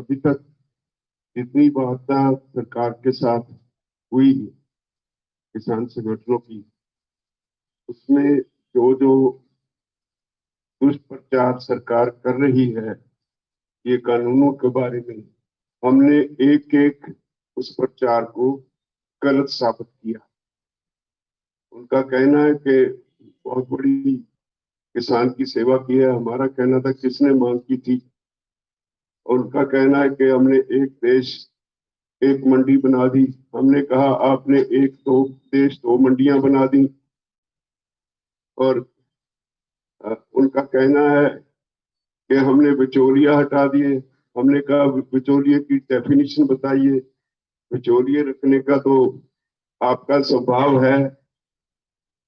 अभी तक जितनी वार्ता सरकार के साथ हुई किसान संगठनों की, उसमें जो जो दुष्प्रचार सरकार कर रही है ये कानूनों के बारे में, हमने एक एक उस प्रचार को गलत साबित किया। उनका कहना है कि बहुत बड़ी किसान की सेवा की है, हमारा कहना था किसने मांग की थी। और उनका कहना है कि हमने एक देश एक मंडी बना दी। हमने कहा आपने एक दो देश दो मंडियां बना दी। और उनका कहना है कि हमने बिचौलिया हटा दिए। हमने कहा बिचौलिए की डेफिनेशन बताइए। बिचौलिए रखने का तो आपका स्वभाव है,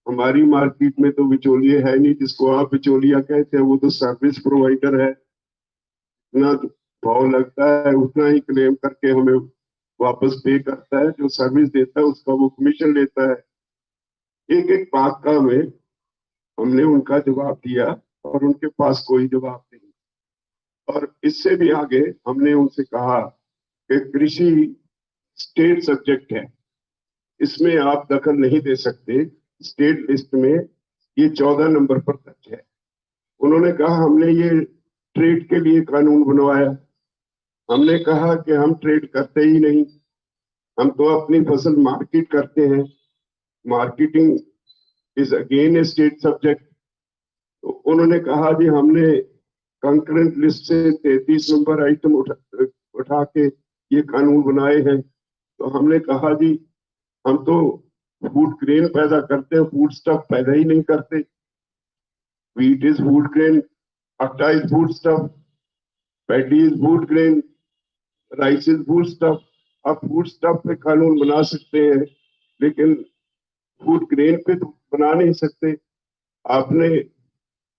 हमारी मार्केट में तो बिचौलिए है नहीं। जिसको आप बिचौलिया कहते हैं वो तो सर्विस प्रोवाइडर है, इतना भाव लगता है उतना ही क्लेम करके हमें वापस पे करता है। जो सर्विस देता है उसका वो कमीशन लेता है। एक एक बात का हमें हमने उनका जवाब दिया और उनके पास कोई जवाब नहीं। और इससे भी आगे हमने उनसे कहा कि कृषि स्टेट सब्जेक्ट है, इसमें आप दखल नहीं दे सकते। स्टेट लिस्ट में ये 14 नंबर पर दर्ज है। उन्होंने कहा हमने ये ट्रेड के लिए कानून बनवाया। हमने कहा कि हम ट्रेड करते ही नहीं, हम तो अपनी फसल मार्केट करते हैं। Marketing is again A state subject. तो उन्होंने कहा जी हमने कंकरेंट लिस्ट से 33 नंबर आइटम उठा के ये कानून बनाए हैं। तो हमने कहा जी हम तो फूड ग्रेन पैदा करते हैं, फूड स्टफ पैदा ही नहीं करते। व्हीट इज फूड ग्रेन, आटा is food stuff, paddy is food grain, rice is food stuff. आप फूड स्टफ पे कानून बना सकते हैं लेकिन फूड ग्रेन पे तो बना नहीं सकते। आपने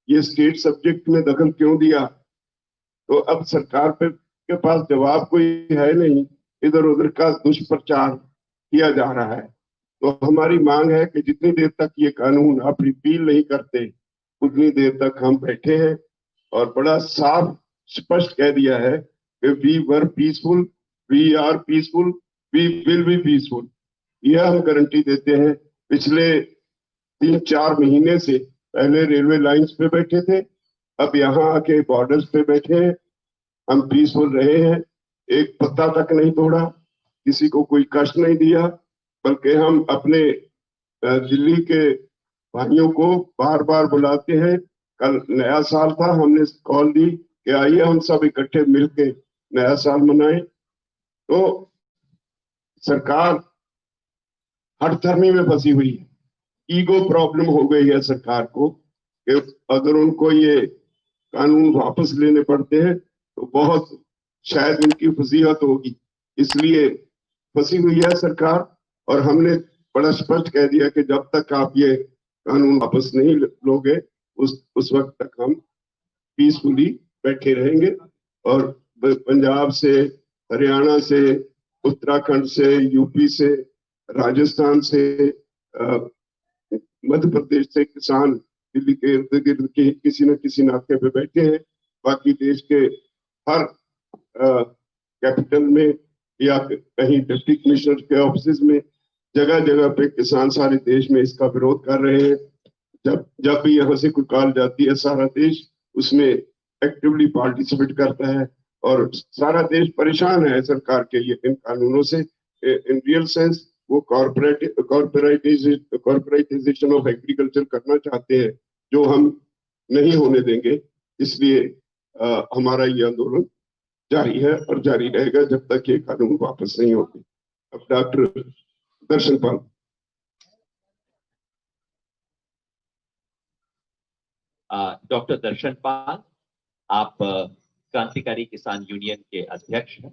ये स्टेट सब्जेक्ट में दखल क्यों दिया? तो अब सरकार के पास जवाब कोई है नहीं, इधर उधर का दुष्प्रचार किया जा रहा है। तो हमारी मांग है कि जितनी देर तक ये कानून आप रिपील नहीं करते उतनी देर तक हम बैठे हैं। और बड़ा साफ स्पष्ट कह दिया है कि we were peaceful, we are peaceful, we will be peaceful. यह हम गारंटी देते हैं। पिछले 3-4 महीने से पहले रेलवे लाइंस पे बैठे थे, अब यहाँ आके बॉर्डर्स पे बैठे हैं। हम पीसफुल रहे हैं, एक पत्ता तक नहीं तोड़ा, किसी को कोई कष्ट नहीं दिया, बल्कि हम अपने दिल्ली के भाइयों को बार बार बुलाते हैं। कल नया साल था, हमने कॉल दी कि आइए हम सब इकट्ठे मिलके नया साल मनाएं। तो सरकार हठधर्मी में फंसी हुई है, ईगो प्रॉब्लम हो गई है सरकार को कि अगर उनको ये कानून वापस लेने पड़ते हैं तो बहुत शायद उनकी फजीहत होगी, इसलिए फंसी हुई है सरकार। और हमने बड़ा स्पष्ट कह दिया कि जब तक आप ये कानून वापस नहीं लोगे उस वक्त तक हम पीसफुली बैठे रहेंगे। और पंजाब से, हरियाणा से, उत्तराखंड से, यूपी से, राजस्थान से, मध्य प्रदेश से किसान दिल्ली के इर्द गिर्द के किसी न किसी नाके पे बैठे हैं। बाकी देश के हर कैपिटल में या कहीं डिप्टी कमिश्नर के ऑफिस में जगह जगह पे किसान सारे देश में इसका विरोध कर रहे हैं। जब भी यहाँ से कोई कॉल जाती है सारा देश उसमें एक्टिवली पार्टिसिपेट करता है। और सारा देश परेशान है सरकार के ये इन कानूनों से। इन रियल सेंस वो कॉर्पोरेटाइजेशन ऑफ एग्रीकल्चर करना चाहते हैं, जो हम नहीं होने देंगे। इसलिए हमारा ये आंदोलन जारी है और जारी रहेगा जब तक ये कानून वापस नहीं होते। अब डॉक्टर दर्शन पाल। डॉक्टर दर्शन पाल, आप क्रांतिकारी किसान यूनियन के अध्यक्ष हैं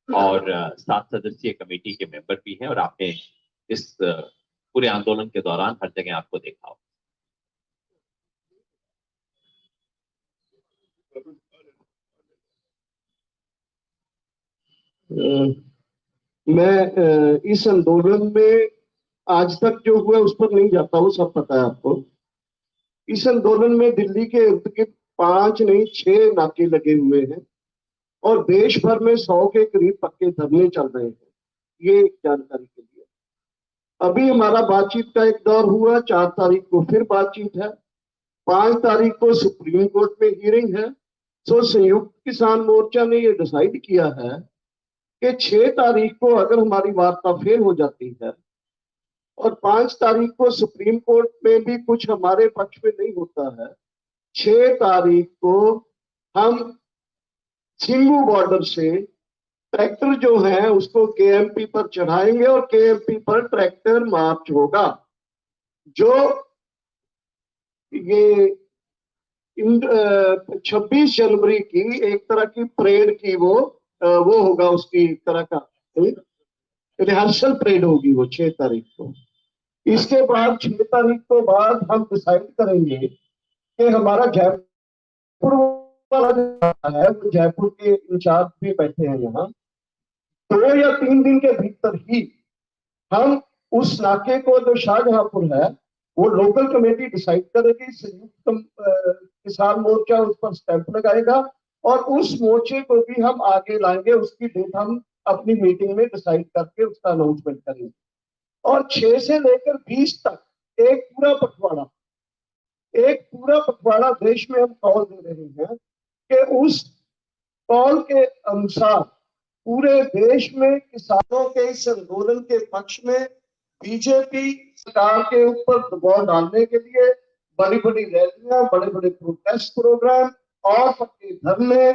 और 7 सदस्यीय कमेटी के मेंबर भी हैं और आपने इस पूरे आंदोलन के दौरान हर जगह आपको देखा हो। मैं इस आंदोलन में आज तक जो हुआ उस पर नहीं जाता, वो सब पता है आपको। इस आंदोलन में दिल्ली के इर्द गिर्द 5 नहीं 6 नाके लगे हुए हैं और देश भर में 100 के करीब पक्के धरने चल रहे हैं। ये एक जानकारी के लिए। अभी हमारा बातचीत का एक दौर हुआ, 4 तारीख को फिर बातचीत है, 5 तारीख को सुप्रीम कोर्ट में हियरिंग है। तो संयुक्त किसान मोर्चा ने ये डिसाइड किया है कि 6 तारीख को अगर हमारी वार्ता फेल हो जाती है और 5 तारीख को सुप्रीम कोर्ट में भी कुछ हमारे पक्ष में नहीं होता है, 6 तारीख को हम सिंगू बॉर्डर से ट्रैक्टर जो है उसको केएमपी पर चढ़ाएंगे और केएमपी पर ट्रैक्टर मार्च होगा। जो ये 26 जनवरी की एक तरह की परेड की वो होगा, उसकी एक तरह का रिहर्सल परेड होगी वो 6 तारीख को। इसके बाद 6 तारीख को बाद हम डिसाइड करेंगे कि हमारा जयपुर वाला है, तो जयपुर के इंचार्ज भी बैठे हैं यहाँ, 2 या 3 दिन के भीतर ही हम उस नाके को जो शाहजहांपुर है वो लोकल कमेटी डिसाइड करेगी, संयुक्त किसान मोर्चा उस पर स्टैंप लगाएगा और उस मोर्चे को भी हम आगे लाएंगे। उसकी डेट हम अपनी मीटिंग में डिसाइड करके उसका अनाउंसमेंट करेंगे। और 6 से लेकर 20 तक एक पूरा पखवाड़ा देश में हम कॉल दे रहे हैं कि उस कॉल के अनुसार पूरे देश में किसानों के इस आंदोलन के पक्ष में बीजेपी सरकार के ऊपर दबाव डालने के लिए बड़ी बड़ी रैलियां, बड़े बड़े प्रोटेस्ट प्रोग्राम और पक्के धरने,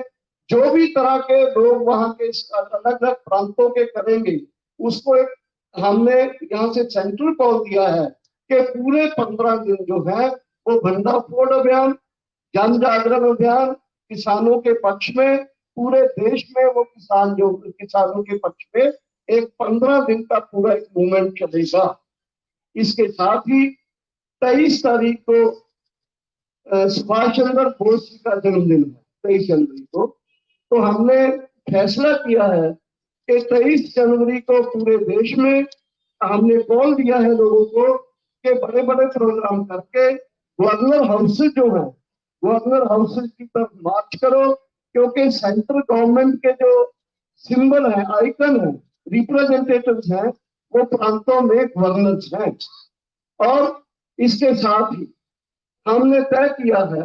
जो भी तरह के लोग वहां के अलग अलग प्रांतों के करेंगे, उसको एक हमने यहाँ से सेंट्रल कॉल दिया है कि पूरे 15 दिन जो है वो भंडाफोड़ अभियान, जन जागरण अभियान किसानों के पक्ष में, पूरे देश में वो किसानों के पक्ष में एक 15 दिन का पूरा एक मूवमेंट चलेगा। इसके साथ ही 23 तारीख को सुभाष चंद्र बोस जी का जन्मदिन है, 23 जनवरी को। तो हमने फैसला किया है कि 23 जनवरी को पूरे देश में हमने कॉल दिया है लोगों को कि बड़े बड़े प्रोग्राम करके गवर्नर हाउसेज जो है, गवर्नर हाउसेज की तरफ मार्च करो, क्योंकि सेंट्रल गवर्नमेंट के जो सिंबल है, आइकन है, रिप्रेजेंटेटिव्स हैं, वो प्रांतों में गवर्नर्स हैं। और इसके साथ ही हमने तय किया है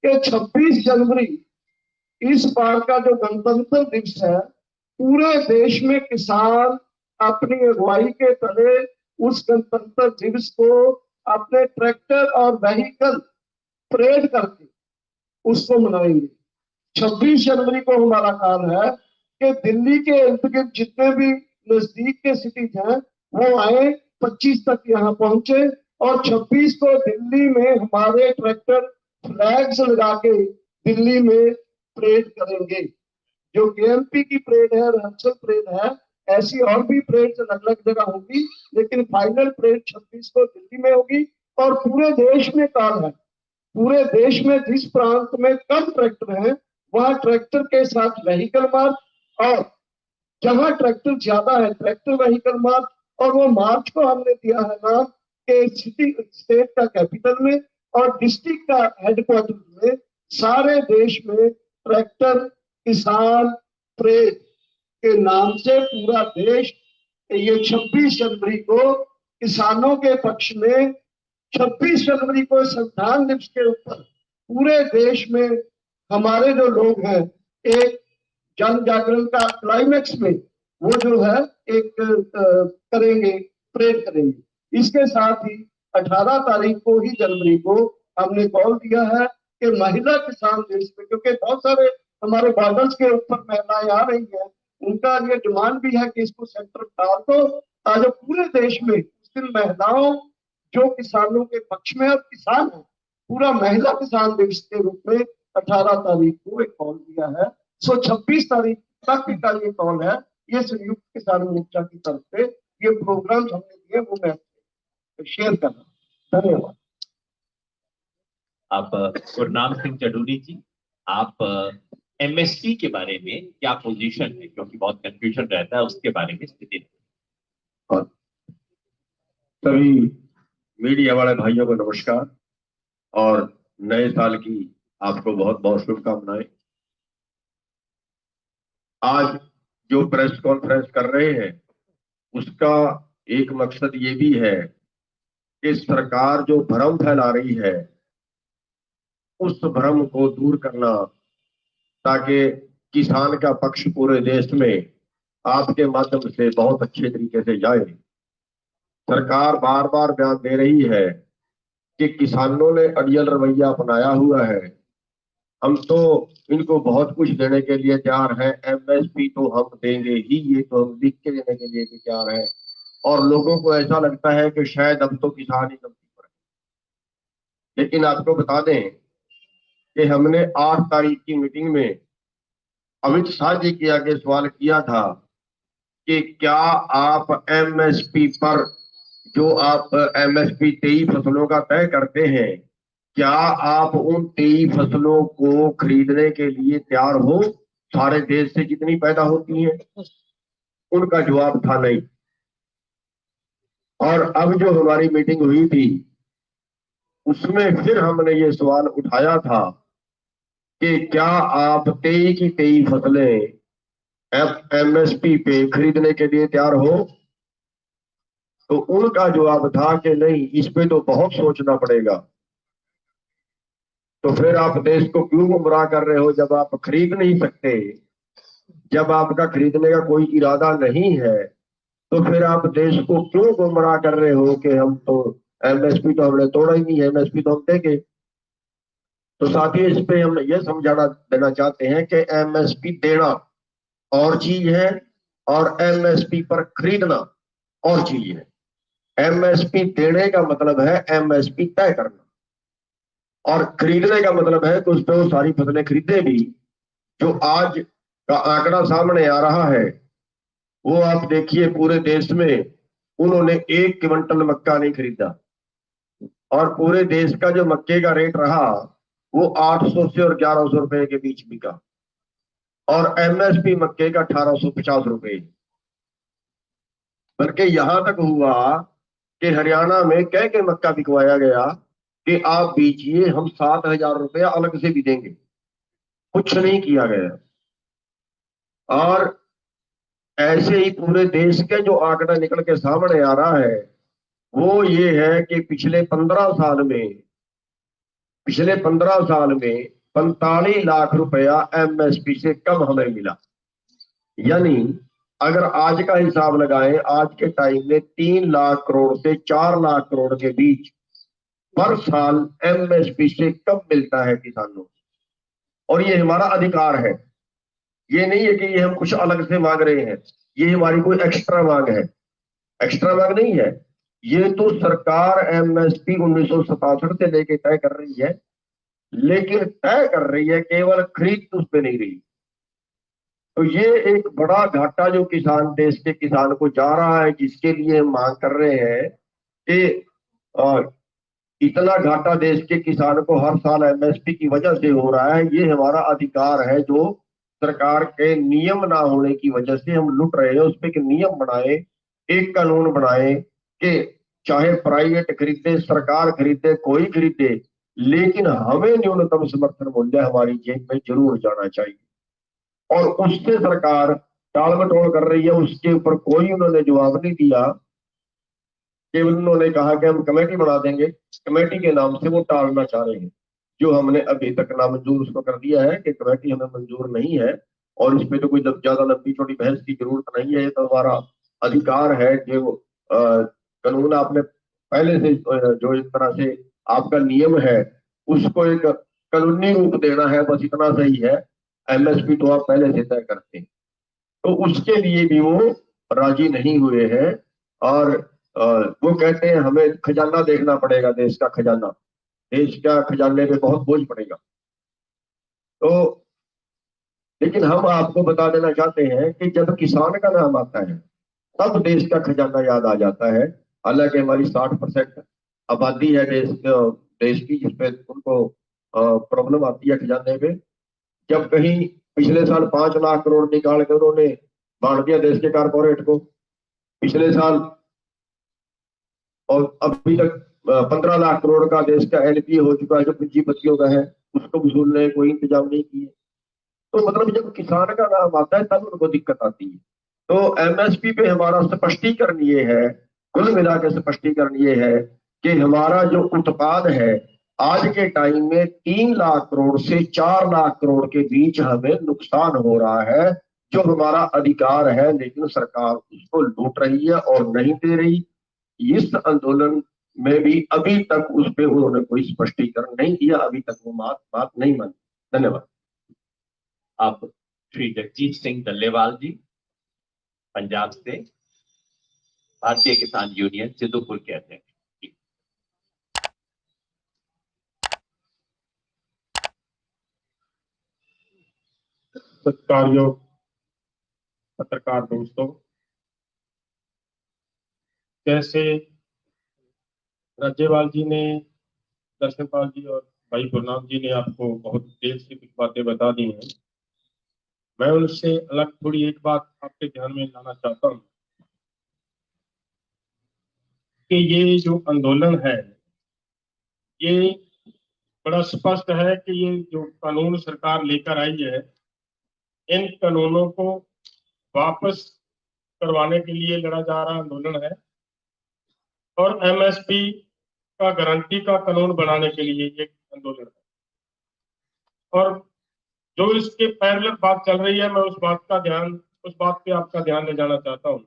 कि 26 जनवरी इस बार का जो गणतंत्र दिवस है, पूरे देश में किसान अपनी अगुवाई के तले उस गणतंत्र दिवस को अपने ट्रैक्टर और व्हीकल परेड करके उसको मनाएंगे। 26 जनवरी को हमारा काम है कि दिल्ली के इर्द गिर्द जितने भी नजदीक के सिटीज हैं वो आए, 25 तक यहाँ पहुंचे और 26 को दिल्ली में हमारे ट्रैक्टर फ्लैग्स लगा के दिल्ली में परेड करेंगे। जो केएमपी की परेड है, रिहर्सल परेड है, ऐसी और भी परेड अलग अलग जगह होगी, लेकिन फाइनल परेड 26 को दिल्ली में होगी। और पूरे देश में काम है, पूरे देश में जिस प्रांत में कम ट्रैक्टर हैं वहां ट्रैक्टर के साथ व्हीकल मार्च, और जहां ट्रैक्टर ज्यादा है ट्रैक्टर व्हीकल मार्च। और वो मार्च को हमने दिया है नाम के सिटी स्टेट का कैपिटल में और डिस्ट्रिक्ट का हेडक्वार्टर में सारे देश में ट्रैक्टर किसान परेड के नाम से पूरा देश ये 26 जनवरी को किसानों के पक्ष में, 26 जनवरी को संविधान दिवस के ऊपर पूरे देश में हमारे जो लोग हैं एक जन जागरण का क्लाइमेक्स में वो जो है एक करेंगे, परेड करेंगे। इसके साथ ही 18 तारीख को ही जनवरी को हमने कॉल दिया है कि महिला किसान दिवस में, क्योंकि बहुत सारे हमारे बॉर्डर्स के ऊपर महिलाएं आ रही हैं, उनका ये डिमांड भी है कि इसको सेंटर डाल दो ताकि पूरे देश में उस दिन महिलाओं जो किसानों के पक्ष में और किसान है, पूरा महिला किसान दिवस के रूप में 18 तारीख को एक कॉल दिया है। 26 तारीख तक का ये कॉल है, ये संयुक्त किसान मोर्चा की तरफ से ये प्रोग्राम हमने दिए, वो मैं शेयर कर रहा हूँ। धन्यवाद। अब गुरनाम सिंह चडूरी जी, आप एमएसपी के बारे में क्या पोजीशन है, क्योंकि बहुत कंफ्यूजन रहता है उसके बारे में स्थिति। और सभी मीडिया वाले भाइयों को नमस्कार और नए साल की आपको बहुत बहुत शुभकामनाएं। आज जो प्रेस कॉन्फ्रेंस कर रहे हैं उसका एक मकसद ये भी है कि सरकार जो भ्रम फैला रही है उस भ्रम को दूर करना, ताकि किसान का पक्ष पूरे देश में आपके माध्यम से बहुत अच्छे तरीके से जाए। सरकार बार बार बयान दे रही है कि किसानों ने अड़ियल रवैया अपनाया हुआ है, हम तो इनको बहुत कुछ देने के लिए तैयार है, एमएसपी तो हम देंगे ही, ये तो हम लिख के देने के लिए भी तैयार है। और लोगों को ऐसा लगता है कि शायद अब तो किसान ही गलती पर है। लेकिन आपको बता दें कि हमने 8 तारीख की मीटिंग में अमित शाह जी के आगे सवाल किया था कि क्या आप एमएसपी पर, जो आप एमएसपी 23 फसलों का तय करते हैं, क्या आप उन 23 फसलों को खरीदने के लिए तैयार हो सारे देश से जितनी पैदा होती हैं? उनका जवाब था नहीं। और अब जो हमारी मीटिंग हुई थी उसमें फिर हमने ये सवाल उठाया था कि क्या आप 23 की 23 फसलें एमएसपी पे खरीदने के लिए तैयार हो? तो उनका जवाब था कि नहीं, इस पे तो बहुत सोचना पड़ेगा। तो फिर आप देश को क्यों गुमराह कर रहे हो जब आप खरीद नहीं सकते, जब आपका खरीदने का कोई इरादा नहीं है, तो फिर आप देश को क्यों गुमराह कर रहे हो कि हम तो एमएसपी तो हमने तोड़ा ही नहीं है, एमएसपी तो हम देंगे। तो साथियों, इस पे हम ये समझाना देना चाहते हैं कि एमएसपी देना और चीज है और एमएसपी पर खरीदना और चीज है। एमएसपी देने का मतलब है एमएसपी तय करना, और खरीदने का मतलब है कि उस पर वो सारी फसलें खरीदे भी। जो आज का आंकड़ा सामने आ रहा है वो आप देखिए, पूरे देश में उन्होंने 1 क्विंटल मक्का नहीं खरीदा, और पूरे देश का जो मक्के का रेट रहा वो 800 से और 1100 रुपए के बीच बिका, और एमएसपी मक्के का 1850 रुपए। बल्कि यहां तक हुआ कि हरियाणा में कह के मक्का बिकवाया गया कि आप बीजिए, हम 7,000 रुपया अलग से भी देंगे। कुछ नहीं किया गया। और ऐसे ही पूरे देश के जो आंकड़ा निकल के सामने आ रहा है वो ये है कि पिछले 15 साल में 45 लाख रुपया एमएसपी से कम हमें मिला। यानी अगर आज का हिसाब लगाएं, आज के टाइम में 3 लाख करोड़ से 4 लाख करोड़ के बीच हर साल एमएसपी से कम मिलता है किसानों को। और ये हमारा अधिकार है, ये नहीं है कि ये हम कुछ अलग से मांग रहे हैं, ये हमारी कोई एक्स्ट्रा मांग है। एक्स्ट्रा मांग नहीं है, ये तो सरकार एमएसपी 1967 से लेके तय कर रही है, लेकिन तय कर रही है, केवल खरीद उस पर नहीं रही। तो ये एक बड़ा घाटा जो किसान, देश के किसान को जा रहा है, जिसके लिए हम मांग कर रहे हैं कि इतना घाटा देश के किसान को हर साल एमएसपी की वजह से हो रहा है। ये हमारा अधिकार है जो सरकार के नियम ना होने की वजह से हम लुट रहे हैं। उस पर एक नियम बनाए, एक कानून बनाए कि चाहे प्राइवेट खरीदे, सरकार खरीदे, कोई खरीदे, लेकिन हमें न्यूनतम समर्थन मूल्य हमारी जेब में जरूर जाना चाहिए। और उससे सरकार टाल मटोल कर रही है, उसके ऊपर कोई उन्होंने जवाब नहीं दिया। केवल उन्होंने कहा कि हम कमेटी बना देंगे, कमेटी के नाम से वो टालना चाह रहे हैं, जो हमने अभी तक नामंजूर उसको कर दिया है कि कमेटी हमें मंजूर नहीं है। और इस पे तो कोई ज्यादा लंबी छोटी बहस की जरूरत नहीं है, ये तो हमारा अधिकार है। जो कानून आपने पहले से जो इस तरह से आपका नियम है उसको एक कानूनी रूप देना है, बस इतना सही है। एमएसपी तो आप पहले से तय करते हैं, तो उसके लिए भी वो राजी नहीं हुए हैं। और वो कहते हैं हमें खजाना देखना पड़ेगा, देश का खजाना, देश का खजाने पे बहुत बोझ पड़ेगा। तो लेकिन हम आपको बता देना चाहते हैं कि जब किसान का नाम आता है तब देश का खजाना याद आ जाता है। हालांकि हमारी 60% आबादी है देश की, जिसपे उनको प्रॉब्लम आती है खजाने पे। जब कहीं पिछले साल 5 लाख करोड़ निकाल के उन्होंने बांट दिया देश के कारपोरेट को पिछले साल, और अभी तक 15 लाख करोड़ का देश का एलपीए हो चुका है जो पूंजीपतियों का है, उसको वसूलने कोई इंतजाम नहीं किए। तो मतलब जब किसान का नाम आता है तब उनको दिक्कत आती है। तो एमएसपी पे हमारा स्पष्टीकरण ये है, कुल मिला के स्पष्टीकरण ये है कि हमारा जो उत्पाद है आज के टाइम में 3 लाख करोड़ से 4 लाख करोड़ के बीच हमें नुकसान हो रहा है, जो हमारा अधिकार है, लेकिन सरकार उसको लूट रही है और नहीं दे रही। इस आंदोलन में भी अभी तक उस पर उन्होंने कोई स्पष्टीकरण नहीं दिया, अभी तक वो बात नहीं मानी। धन्यवाद। अब श्री जगजीत सिंह डल्लेवाल जी पंजाब से भारतीय किसान यूनियन सिद्धूपुर के अध्यक्ष। सत्कारयोग पत्रकार दोस्तों, जैसे राज्यपाल जी ने, दर्शनपाल जी और भाई गुरनाम जी ने आपको बहुत डिटेल से कुछ बातें बता दी हैं। मैं उनसे अलग थोड़ी एक बात आपके ध्यान में लाना चाहता हूँ कि ये जो आंदोलन है, ये बड़ा स्पष्ट है कि ये जो कानून सरकार लेकर आई है, इन कानूनों को वापस करवाने के लिए लड़ा जा रहा आंदोलन है और एमएसपी का गारंटी का कानून बनाने के लिए ये आंदोलन है। और जो इसके पैरेलल बात चल रही है, मैं उस बात पे आपका ध्यान ले जाना चाहता हूँ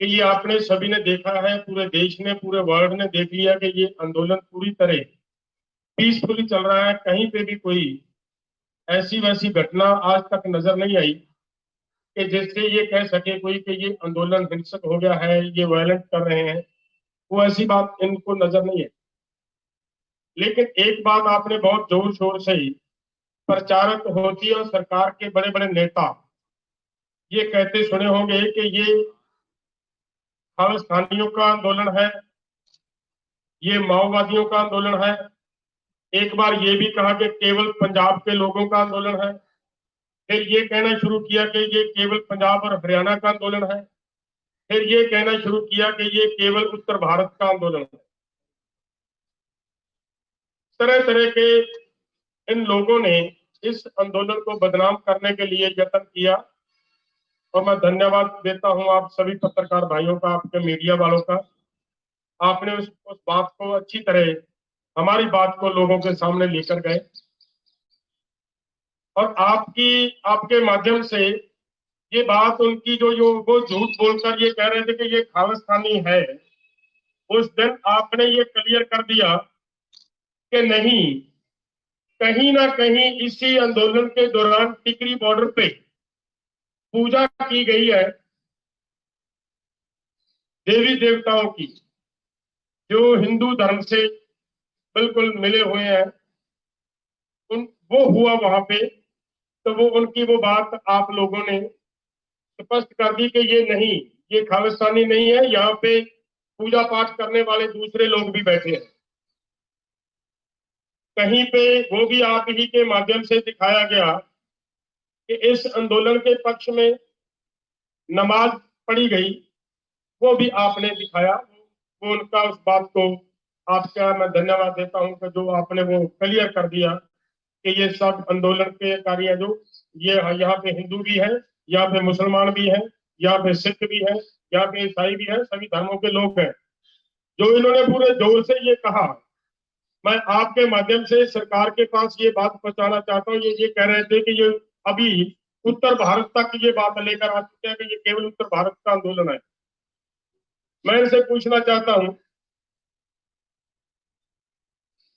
कि ये आपने सभी ने देखा है, पूरे देश ने, पूरे वर्ल्ड ने देख लिया कि ये आंदोलन पूरी तरह पीसफुली चल रहा है। कहीं पे भी कोई ऐसी वैसी घटना आज तक नजर नहीं आई कि जिससे ये कह सके कोई कि ये आंदोलन हिंसक हो गया है, ये वायलेंट कर रहे हैं। वो ऐसी बात इनको नजर नहीं है। लेकिन एक बात आपने बहुत जोर शोर से ही प्रचारित होती है और सरकार के बड़े बड़े नेता ये कहते सुने होंगे कि ये खालिस्तानियों का आंदोलन है, ये माओवादियों का आंदोलन है। एक बार ये भी कहा कि केवल पंजाब के लोगों का आंदोलन है, फिर ये कहना शुरू किया कि ये केवल पंजाब और हरियाणा का आंदोलन है, फिर ये कहना शुरू किया कि ये केवल उत्तर भारत का आंदोलन है। तरह तरह के इन लोगों ने इस आंदोलन को बदनाम करने के लिए यत्न किया और मैं धन्यवाद देता हूं आप सभी पत्रकार भाइयों का, आपके मीडिया वालों का। आपने उस बात को अच्छी तरह, हमारी बात को लोगों के सामने लेकर गए और आपके माध्यम से ये बात उनकी जो वो झूठ बोलकर ये कह रहे थे कि ये खालिस्तानी है, उस दिन आपने ये क्लियर कर दिया कि नहीं, कहीं ना कहीं इसी आंदोलन के दौरान टिकरी बॉर्डर पे पूजा की गई है देवी देवताओं की, जो हिंदू धर्म से बिल्कुल मिले हुए हैं। वो हुआ वहां पे, तो वो उनकी वो बात आप लोगों ने स्पष्ट कर दी कि ये नहीं, ये खालिस्तानी नहीं है, यहाँ पे पूजा पाठ करने वाले दूसरे लोग भी बैठे हैं। कहीं पे वो भी आप ही के माध्यम से दिखाया गया कि इस आंदोलन के पक्ष में नमाज पढ़ी गई, वो भी आपने दिखाया। वो उनका उस बात को आपका मैं धन्यवाद देता हूं कि जो आपने वो क्लियर कर दिया कि ये सब आंदोलन के कार्य जो ये यहाँ पे हिंदू भी है, यहाँ पे मुसलमान भी है, यहाँ पे सिख भी है, यहाँ पे ईसाई भी है, सभी धर्मों के लोग हैं। जो इन्होंने पूरे जोर से ये कहा, मैं आपके माध्यम से सरकार के पास ये बात पहुंचाना चाहता हूँ। ये कह रहे थे कि ये अभी उत्तर भारत तक ये बात लेकर आ चुके हैं कि ये केवल उत्तर भारत का आंदोलन है। मैं इनसे पूछना चाहता हूं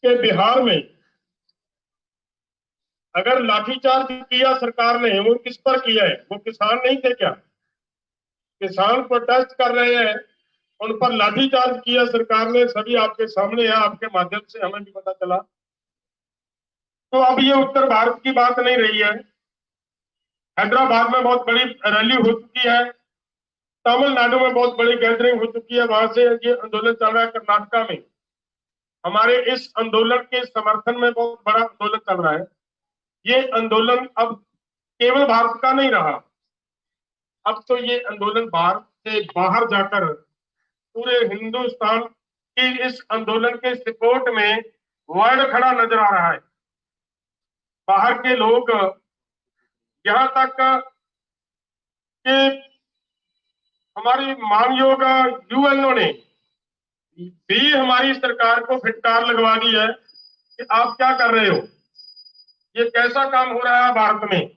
कि बिहार में अगर लाठीचार्ज किया सरकार ने, वो किस पर किया है? वो किसान नहीं थे क्या? किसान प्रोटेस्ट कर रहे हैं, उन पर लाठीचार्ज किया सरकार ने, सभी आपके सामने है, आपके माध्यम से हमें भी पता चला। तो अब ये उत्तर भारत की बात नहीं रही है। हैदराबाद में बहुत बड़ी रैली हो चुकी है, तमिलनाडु में बहुत बड़ी गैदरिंग हो चुकी है, वहां से ये आंदोलन चल रहा है। कर्नाटका में हमारे इस आंदोलन के समर्थन में बहुत बड़ा आंदोलन चल रहा है। ये आंदोलन अब केवल भारत का नहीं रहा, अब तो ये आंदोलन भारत से बाहर जाकर पूरे हिंदुस्तान की इस आंदोलन के सपोर्ट में वर्ल्ड खड़ा नजर आ रहा है। बाहर के लोग यहाँ तक कि हमारी मानयोग यूएनओ ने भी हमारी सरकार को फिटकार लगवा दी है कि आप क्या कर रहे हो, ये कैसा काम हो रहा है भारत में।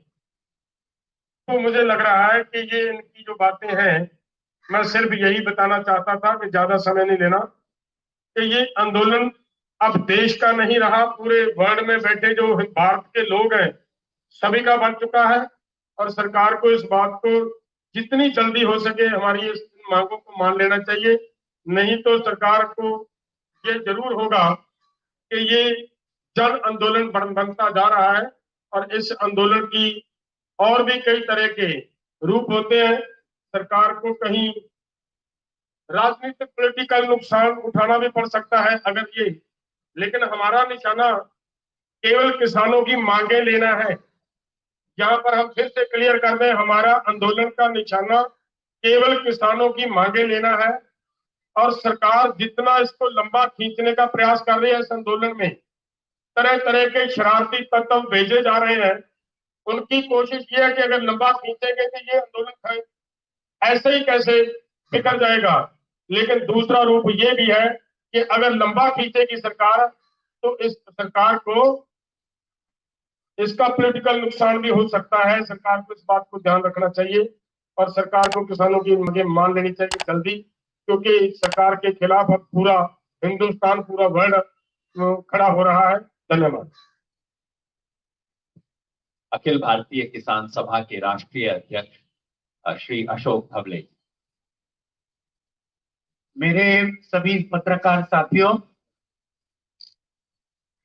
तो मुझे लग रहा है कि ये इनकी जो बातें हैं, मैं सिर्फ यही बताना चाहता था कि ज्यादा समय नहीं लेना, कि ये आंदोलन अब देश का नहीं रहा, पूरे वर्ल्ड में बैठे जो भारत के लोग हैं सभी का बन चुका है। और सरकार को इस बात को जितनी जल्दी हो सके हमारी इस मांगों को मान लेना चाहिए, नहीं तो सरकार को ये जरूर होगा कि ये जन आंदोलन बनता जा रहा है और इस आंदोलन की और भी कई तरह के रूप होते हैं। सरकार को कहीं राजनीतिक पॉलिटिकल नुकसान उठाना भी पड़ सकता है अगर ये, लेकिन हमारा निशाना केवल किसानों की मांगे लेना है। यहाँ पर हम फिर से क्लियर कर दें, हमारा आंदोलन का निशाना केवल किसानों की मांगे लेना है। और सरकार जितना इसको लंबा खींचने का प्रयास कर रही है, इस आंदोलन में तरह तरह के शरारती तत्व भेजे जा रहे हैं, उनकी कोशिश ये है कि अगर लंबा खींचेंगे तो ये आंदोलन ऐसे ही कैसे बिखर जाएगा। लेकिन दूसरा रूप ये भी है कि अगर लंबा खींचेगी सरकार तो इस सरकार को इसका पॉलिटिकल नुकसान भी हो सकता है। सरकार को इस बात को ध्यान रखना चाहिए और सरकार को किसानों की मांगे मान लेनी चाहिए जल्दी, क्योंकि सरकार के खिलाफ अब पूरा हिंदुस्तान, पूरा वर्ल्ड खड़ा हो रहा है। धन्यवाद। अखिल भारतीय किसान सभा के राष्ट्रीय अध्यक्ष श्री अशोक धवले। मेरे सभी पत्रकार साथियों,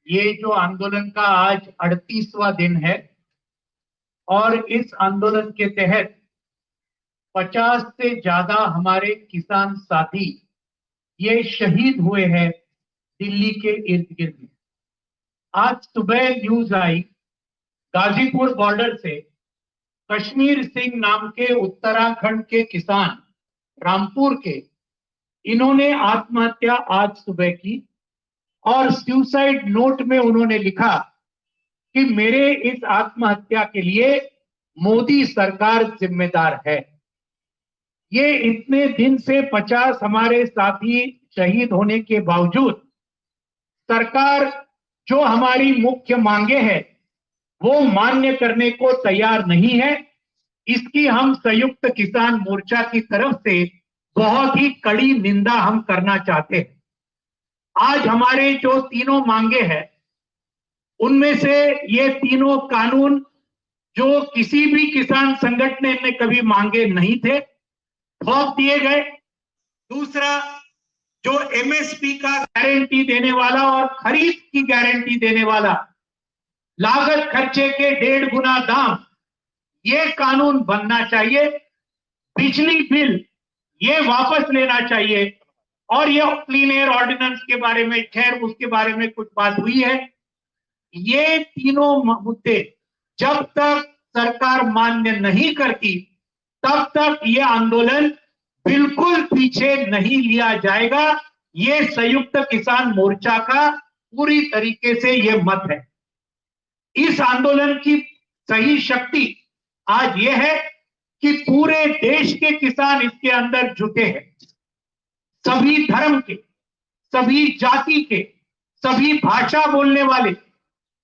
ये जो आंदोलन का आज 38वां दिन है और इस आंदोलन के तहत 50 से ज्यादा हमारे किसान साथी ये शहीद हुए हैं दिल्ली के इर्द गिर्द में। आज सुबह न्यूज आई गाजीपुर बॉर्डर से कश्मीर सिंह नाम के उत्तराखंड के किसान रामपुर के, इन्होंने आत्महत्या आज सुबह की और सुसाइड नोट में उन्होंने लिखा कि मेरे इस आत्महत्या के लिए मोदी सरकार जिम्मेदार है। ये इतने दिन से 50 हमारे साथी शहीद होने के बावजूद सरकार जो हमारी मुख्य मांगे हैं वो मान्य करने को तैयार नहीं है। इसकी हम संयुक्त किसान मोर्चा की तरफ से बहुत ही कड़ी निंदा हम करना चाहते हैं। आज हमारे जो तीनों मांगे हैं उनमें से ये तीनों कानून जो किसी भी किसान संगठन ने कभी मांगे नहीं थे, थोप दिए गए। दूसरा, जो एमएसपी का गारंटी देने वाला और खरीद की गारंटी देने वाला, लागत खर्चे के 1.5 गुना दाम, ये कानून बनना चाहिए। बिजली बिल ये वापस लेना चाहिए और ये क्लीन एयर ऑर्डिनेंस के बारे में, खैर उसके बारे में कुछ बात हुई है। ये तीनों मुद्दे जब तक सरकार मान्य नहीं करती तब तक ये आंदोलन बिल्कुल पीछे नहीं लिया जाएगा। ये संयुक्त किसान मोर्चा का पूरी तरीके से ये मत है। इस आंदोलन की सही शक्ति आज ये है कि पूरे देश के किसान इसके अंदर जुटे हैं। सभी धर्म के, सभी जाति के, सभी भाषा बोलने वाले,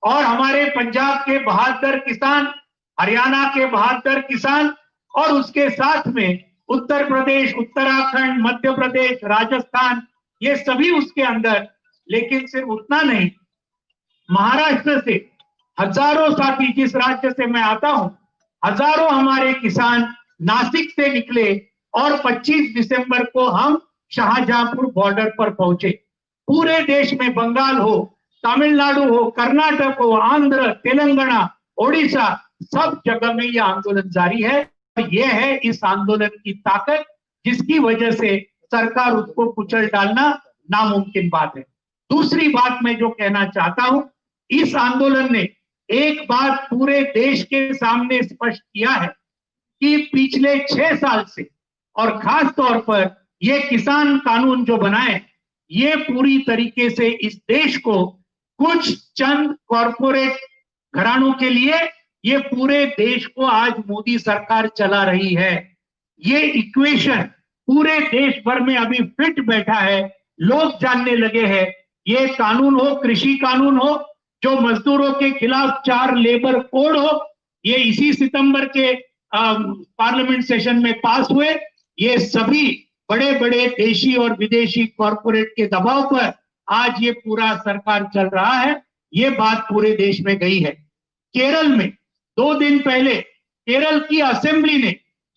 और हमारे पंजाब के 72 किसान, हरियाणा के 72 किसान, और उसके साथ में उत्तर प्रदेश, उत्तराखंड, मध्य प्रदेश, राजस्थान, ये सभी उसके अंदर। लेकिन सिर्फ उतना नहीं, महाराष्ट्र से हजारों साथी, जिस राज्य से मैं आता हूं, हजारों हमारे किसान नासिक से निकले और 25 दिसंबर को हम शाहजहांपुर बॉर्डर पर पहुंचे। पूरे देश में, बंगाल हो, तमिलनाडु हो, कर्नाटक हो, आंध्र, तेलंगाना, ओडिशा, सब जगह में यह आंदोलन जारी है। यह है इस आंदोलन की ताकत, जिसकी वजह से सरकार उसको कुचल डालना नामुमकिन बात है। दूसरी बात मैं जो कहना चाहता हूं, इस आंदोलन ने एक बात पूरे देश के सामने स्पष्ट किया है कि पिछले 6 साल से, और खास तौर पर ये किसान कानून जो बनाए, ये पूरी तरीके से इस देश को कुछ चंद कॉरपोरेट घरानों के लिए ये पूरे देश को आज मोदी सरकार चला रही है। ये इक्वेशन पूरे देश भर में अभी फिट बैठा है, लोग जानने लगे हैं। ये कानून हो, कृषि कानून हो, जो मजदूरों के खिलाफ 4 लेबर कोड हो, ये इसी सितंबर के पार्लियामेंट सेशन में पास हुए। ये सभी बड़े बड़े देशी और विदेशी कॉरपोरेट के दबाव पर आज ये पूरा सरकार चल रहा है। ये बात पूरे देश में गई है। केरल में 2 दिन पहले केरल की असेंबली ने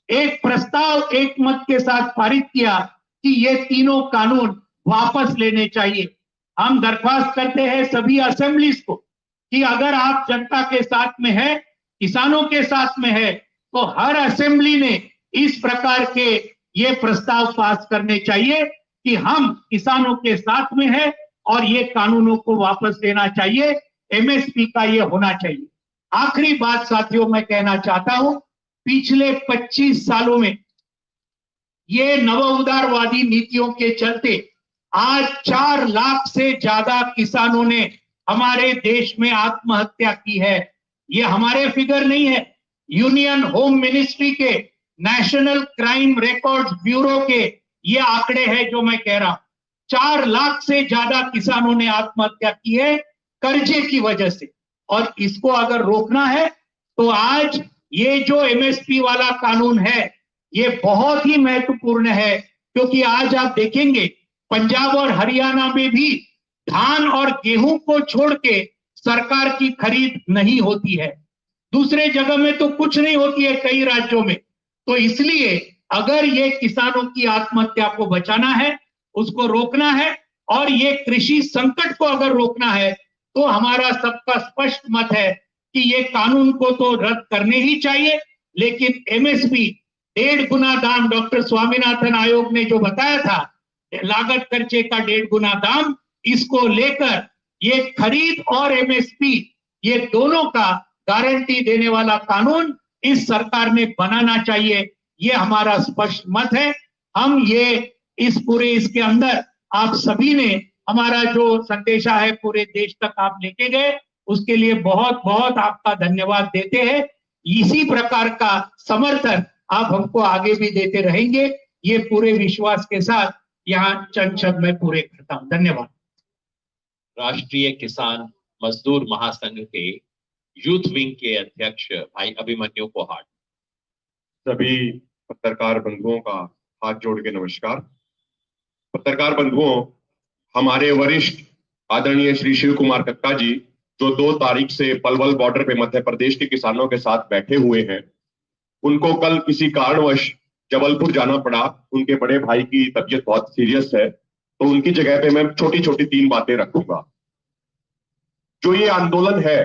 एक प्रस्ताव एक मत के साथ पारित किया कि ये तीनों कानून वापस लेने चाहिए। हम दरख्वास्त करते हैं सभी असेंबलीज को कि अगर आप जनता के साथ में है, किसानों के साथ में है, तो हर असेंबली ने इस प्रकार के ये प्रस्ताव पास करने चाहिए कि हम किसानों के साथ में है और ये कानूनों को वापस लेना चाहिए। एमएसपी का ये होना चाहिए। आखिरी बात साथियों मैं कहना चाहता हूं, पिछले 25 सालों में ये नव उदारवादी नीतियों के चलते आज 4 लाख से ज्यादा किसानों ने हमारे देश में आत्महत्या की है। ये हमारे फिगर नहीं है, यूनियन होम मिनिस्ट्री के, नेशनल क्राइम रिकॉर्ड्स ब्यूरो के ये आंकड़े हैं जो मैं कह रहा हूं। 4 लाख से ज्यादा किसानों ने आत्महत्या की है कर्जे की वजह से। और इसको अगर रोकना है तो आज ये जो एमएसपी वाला कानून है ये बहुत ही महत्वपूर्ण है, क्योंकि आज आप देखेंगे पंजाब और हरियाणा में भी धान और गेहूं को छोड़ के सरकार की खरीद नहीं होती है। दूसरे जगह में तो कुछ नहीं होती है कई राज्यों में। तो इसलिए अगर ये किसानों की आत्महत्या को बचाना है, उसको रोकना है और ये कृषि संकट को अगर रोकना है तो हमारा सबका स्पष्ट मत है कि ये कानून को तो रद्द करने ही चाहिए, लेकिन एमएसपी 1.5 गुना दाम डॉक्टर स्वामीनाथन आयोग ने जो बताया था, लागत खर्चे का 1.5 गुना दाम, इसको लेकर ये खरीद और एमएसपी ये दोनों का गारंटी देने वाला कानून इस सरकार ने बनाना चाहिए। ये हमारा स्पष्ट मत है। हम ये इस पूरे इसके अंदर आप सभी ने हमारा जो संदेशा है पूरे देश तक आप लेके गए, उसके लिए बहुत बहुत आपका धन्यवाद देते हैं। इसी प्रकार का समर्थन आप हमको आगे भी देते रहेंगे, ये पूरे विश्वास के साथ यहाँ चंद शब्द में पूरे करता हूं। धन्यवाद। राष्ट्रीय किसान मजदूर महासंघ के यूथ विंग के अध्यक्ष भाई अभिमन्यु कोहाट। सभी पत्रकार बंधुओं का हाथ जोड़ के नमस्कार। पत्रकार बंधुओं, हमारे वरिष्ठ आदरणीय श्री शिव कुमार कक्का जी जो 2 तारीख से पलवल बॉर्डर पे मध्य प्रदेश के किसानों के साथ बैठे हुए हैं, उनको कल किसी कारणवश जबलपुर जाना पड़ा। उनके बड़े भाई की तबीयत बहुत सीरियस है, तो उनकी जगह पे मैं छोटी छोटी 3 बातें रखूंगा। जो ये आंदोलन है,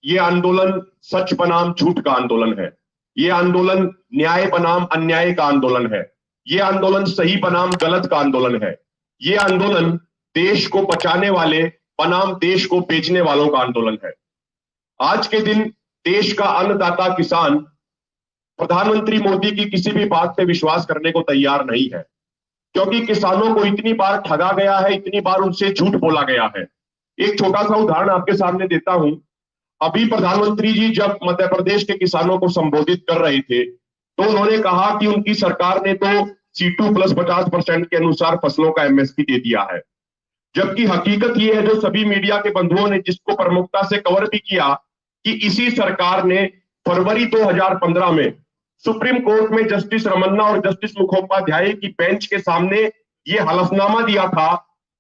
ये आंदोलन सच बनाम झूठ का आंदोलन है। ये आंदोलन न्याय बनाम अन्याय का आंदोलन है। ये आंदोलन सही बनाम गलत का आंदोलन है। ये आंदोलन देश को बचाने वाले बनाम देश को बेचने वालों का आंदोलन है। आज के दिन देश का अन्नदाता किसान प्रधानमंत्री मोदी की किसी भी बात पे विश्वास करने को तैयार नहीं है, क्योंकि किसानों को इतनी बार ठगा गया है, इतनी बार उनसे झूठ बोला गया है। एक छोटा सा उदाहरण आपके सामने देता हूं। अभी प्रधानमंत्री जी जब मध्य प्रदेश के किसानों को संबोधित कर रहे थे तो उन्होंने कहा कि उनकी सरकार ने तो C2 प्लस 50% के अनुसार फसलों का MSP दे दिया है, जबकि हकीकत यह है, जो सभी मीडिया के बंधुओं ने जिसको प्रमुखता से कवर भी किया, कि इसी सरकार ने फरवरी 2015 में सुप्रीम कोर्ट में जस्टिस रमन्ना और जस्टिस मुखोपाध्याय की बेंच के सामने ये हलफनामा दिया था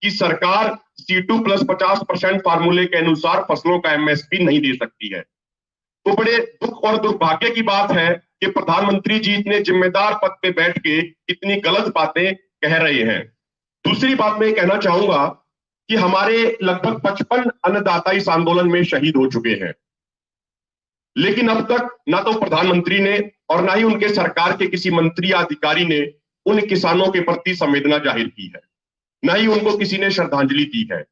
कि सरकार C2 प्लस 50% फार्मूले के अनुसार फसलों का MSP नहीं दे सकती है। तो बड़े दुख और दुर्भाग्य की बात है कि प्रधानमंत्री जी इतने जिम्मेदार पद पे बैठ के इतनी गलत बातें कह रहे हैं। दूसरी बात मैं कहना चाहूंगा कि हमारे लगभग 55 अन्नदाता इस आंदोलन में शहीद हो चुके हैं, लेकिन अब तक ना तो प्रधानमंत्री ने और ना ही उनके सरकार के किसी मंत्री या अधिकारी ने उन किसानों के प्रति संवेदना जाहिर की है, ना ही उनको किसी ने श्रद्धांजलि दी है।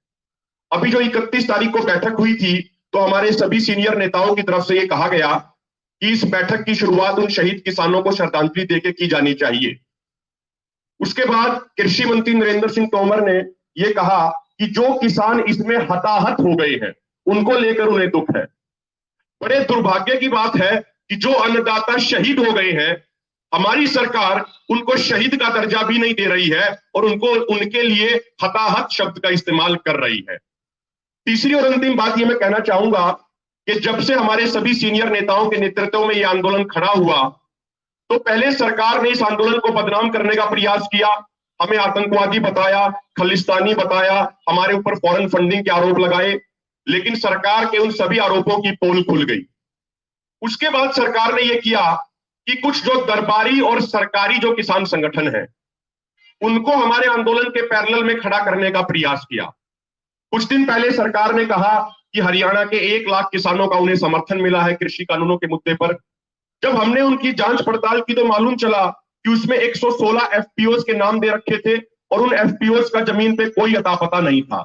अभी जो 31 तारीख को बैठक हुई थी, तो हमारे सभी सीनियर नेताओं की तरफ से ये कहा गया कि इस बैठक की शुरुआत उन शहीद किसानों को श्रद्धांजलि देके की जानी चाहिए। उसके बाद कृषि मंत्री नरेंद्र सिंह तोमर ने यह कहा कि जो किसान इसमें हताहत हो गए हैं उनको लेकर उन्हें दुख है। बड़े दुर्भाग्य की बात है कि जो अन्नदाता शहीद हो गए हैं, हमारी सरकार उनको शहीद का दर्जा भी नहीं दे रही है और उनको उनके लिए हताहत शब्द का इस्तेमाल कर रही है। तीसरी और अंतिम बात ये मैं कहना चाहूंगा कि जब से हमारे सभी सीनियर नेताओं के नेतृत्व में यह आंदोलन खड़ा हुआ, तो पहले सरकार ने इस आंदोलन को बदनाम करने का प्रयास किया, हमें आतंकवादी बताया, खलिस्तानी बताया, हमारे ऊपर फॉरेन फंडिंग के आरोप लगाए, लेकिन सरकार के उन सभी आरोपों की पोल खुल गई। उसके बाद सरकार ने यह किया कि कुछ जो दरबारी और सरकारी जो किसान संगठन है, उनको हमारे आंदोलन के पैरेलल में खड़ा करने का प्रयास किया। कुछ दिन पहले सरकार ने कहा कि हरियाणा के 1 लाख किसानों का उन्हें समर्थन मिला है कृषि कानूनों के मुद्दे पर। जब हमने उनकी जांच पड़ताल की तो मालूम चला कि उसमें 116 एफपीओस के नाम दे रखे थे और उन एफपीओस का जमीन पे कोई अता पता नहीं था।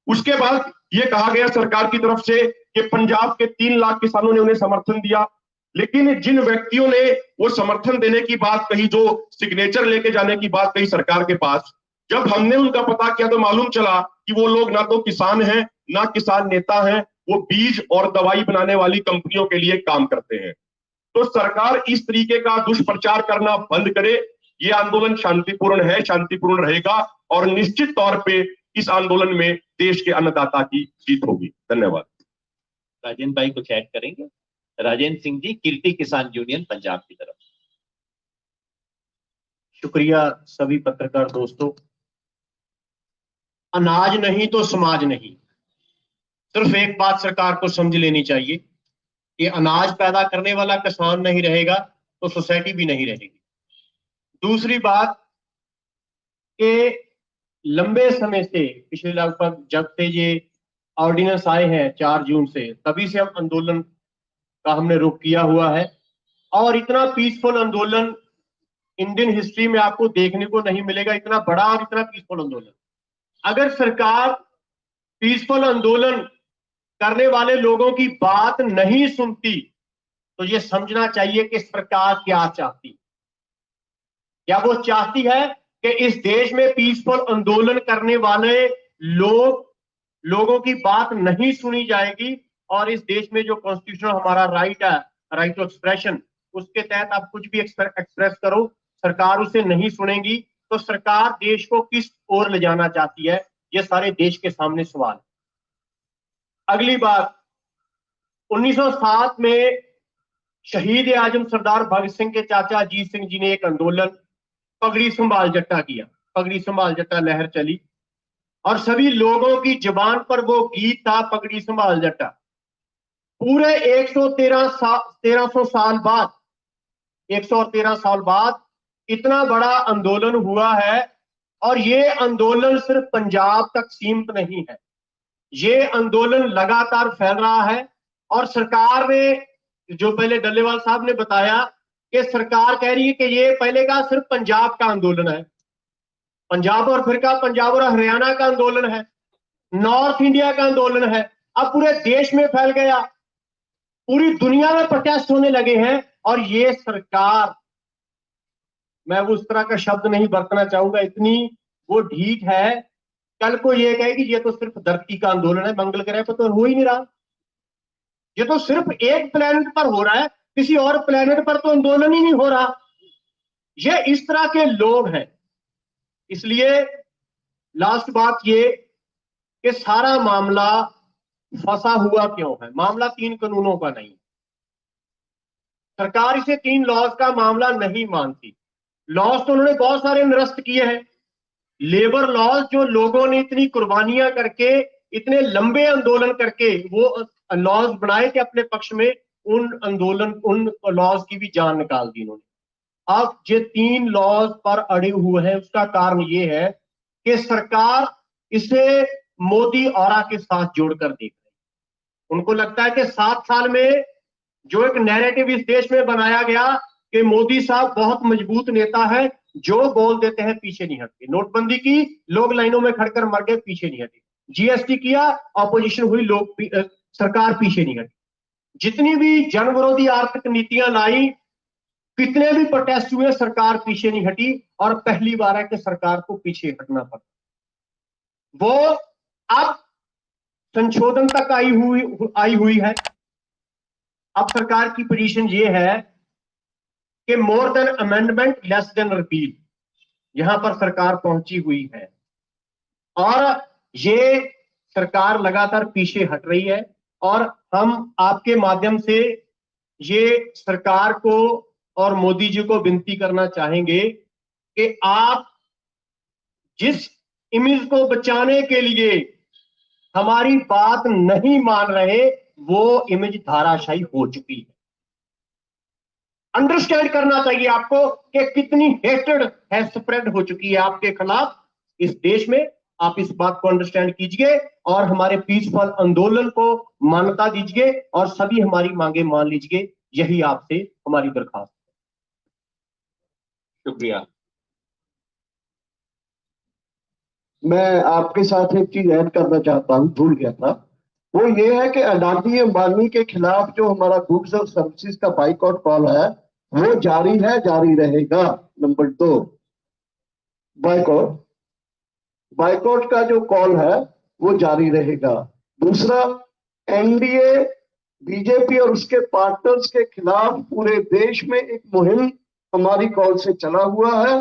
उसके बाद यह कहा गया सरकार की तरफ से कि पंजाब के 3 लाख किसानों ने उन्हें समर्थन दिया, लेकिन जिन व्यक्तियों ने वो समर्थन देने की बात कही, जो सिग्नेचर लेके जाने की बात कही सरकार के पास, जब हमने उनका पता किया तो मालूम चला कि वो लोग ना तो किसान हैं, ना किसान नेता हैं, वो बीज और दवाई बनाने वाली कंपनियों के लिए काम करते हैं। तो सरकार इस तरीके का दुष्प्रचार करना बंद करे। ये आंदोलन शांतिपूर्ण है, शांतिपूर्ण रहेगा और निश्चित तौर पे इस आंदोलन में देश के अन्नदाता की जीत होगी। धन्यवाद। राजेंद्र भाई कुछ ऐड करेंगे? राजेंद्र सिंह जी, कीर्ति किसान यूनियन पंजाब की तरफ। शुक्रिया सभी पत्रकार दोस्तों। अनाज नहीं तो समाज नहीं। सिर्फ एक बात सरकार को समझ लेनी चाहिए कि अनाज पैदा करने वाला किसान नहीं रहेगा तो सोसाइटी भी नहीं रहेगी। दूसरी बात कि लंबे समय से, पिछले लगभग जब से ये ऑर्डिनेंस आए हैं 4 जून से, तभी से हम आंदोलन का हमने रुख किया हुआ है और इतना पीसफुल आंदोलन इंडियन हिस्ट्री में आपको देखने को नहीं मिलेगा, इतना बड़ा और इतना पीसफुल आंदोलन। अगर सरकार पीसफुल आंदोलन करने वाले लोगों की बात नहीं सुनती तो ये समझना चाहिए कि सरकार क्या चाहती। क्या वो चाहती है कि इस देश में पीसफुल आंदोलन करने वाले लोगों की बात नहीं सुनी जाएगी और इस देश में जो कॉन्स्टिट्यूशन हमारा राइट है, राइट टू एक्सप्रेशन, उसके तहत आप कुछ भी एक्सप्रेस करो, सरकार उसे नहीं सुनेगी, तो सरकार देश को किस ओर ले जाना चाहती है, ये सारे देश के सामने सवाल है। अगली बात, 1907 में शहीद आजम सरदार भगत सिंह के चाचा अजीत सिंह जी ने एक आंदोलन पगड़ी संभाल जट्टा किया। पगड़ी संभाल जट्टा लहर चली और सभी लोगों की जुबान पर वो गीत था, पगड़ी संभाल जट्टा। पूरे 113 साल बाद, 113 साल बाद इतना बड़ा आंदोलन हुआ है और ये आंदोलन सिर्फ पंजाब तक सीमित नहीं है, ये आंदोलन लगातार फैल रहा है। और सरकार ने, जो पहले डल्लेवाल साहब ने बताया कि सरकार कह रही है कि ये पहले का सिर्फ पंजाब का आंदोलन है, पंजाब और फिर का पंजाब और हरियाणा का आंदोलन है, नॉर्थ इंडिया का आंदोलन है, अब पूरे देश में फैल गया, पूरी दुनिया में प्रोटेस्ट होने लगे हैं। और ये सरकार, मैं उस तरह का शब्द नहीं बरतना चाहूंगा, इतनी वो ढीठ है, कल को ये कहेगी ये तो सिर्फ धरती का आंदोलन है, मंगल ग्रह पर तो हो ही नहीं रहा, ये तो सिर्फ एक प्लेनेट पर हो रहा है, किसी और प्लेनेट पर तो आंदोलन ही नहीं हो रहा। ये इस तरह के लोग हैं। इसलिए लास्ट बात ये कि सारा मामला फंसा हुआ क्यों है। मामला 3 कानूनों का नहीं, सरकार इसे 3 लॉज का मामला नहीं मानती। लॉज तो उन्होंने बहुत सारे निरस्त किए हैं, लेबर लॉज जो लोगों ने इतनी कुर्बानियां करके, इतने लंबे आंदोलन करके वो लॉज बनाए थे अपने पक्ष में, उन लॉज की भी जान निकाल दी इन्होंने। अब ये 3 लॉज पर अड़े हुए हैं, उसका कारण ये है कि सरकार इसे मोदी ऑरा के साथ जोड़कर देख रही है। उनको लगता है कि 7 साल में जो एक नैरेटिव इस देश में बनाया गया कि मोदी साहब बहुत मजबूत नेता है, जो बोल देते हैं पीछे नहीं हटते। नोटबंदी की, लोग लाइनों में खड़कर मर गए, पीछे नहीं हटे। जीएसटी किया, ऑपोजिशन हुई, लोग सरकार पीछे नहीं हटी। जितनी भी जन विरोधी आर्थिक नीतियां लाई, कितने भी प्रोटेस्ट हुए, सरकार पीछे नहीं हटी और पहली बार है कि सरकार को पीछे हटना पड़ा। वो अब संशोधन तक आई हुई है अब सरकार की पोजीशन ये है कि more than amendment less than repeal, यहां पर सरकार पहुंची हुई है और ये सरकार लगातार पीछे हट रही है। और हम आपके माध्यम से ये सरकार को और मोदी जी को विनती करना चाहेंगे कि आप जिस इमेज को बचाने के लिए हमारी बात नहीं मान रहे, वो इमेज धाराशायी हो चुकी है। अंडरस्टैंड करना चाहिए आपको कि कितनी हेटेड है स्प्रेड हो चुकी है आपके खिलाफ इस देश में। आप इस बात को अंडरस्टैंड कीजिए और हमारे पीसफुल आंदोलन को मान्यता दीजिए और सभी हमारी मांगे मान लीजिए, यही आपसे हमारी दरखास्त है। शुक्रिया। मैं आपके साथ एक चीज ऐड करना चाहता हूं, भूल गया था। वो ये है कि अडानी अंबानी के खिलाफ जो हमारा गुड्स और सर्विसेज का बाइकआउट कॉल है वो जारी है, जारी रहेगा। नंबर 2, बाइकआउट का जो कॉल है वो जारी रहेगा। दूसरा, एनडीए बीजेपी और उसके पार्टनर्स के खिलाफ पूरे देश में एक मुहिम हमारी कॉल से चला हुआ है,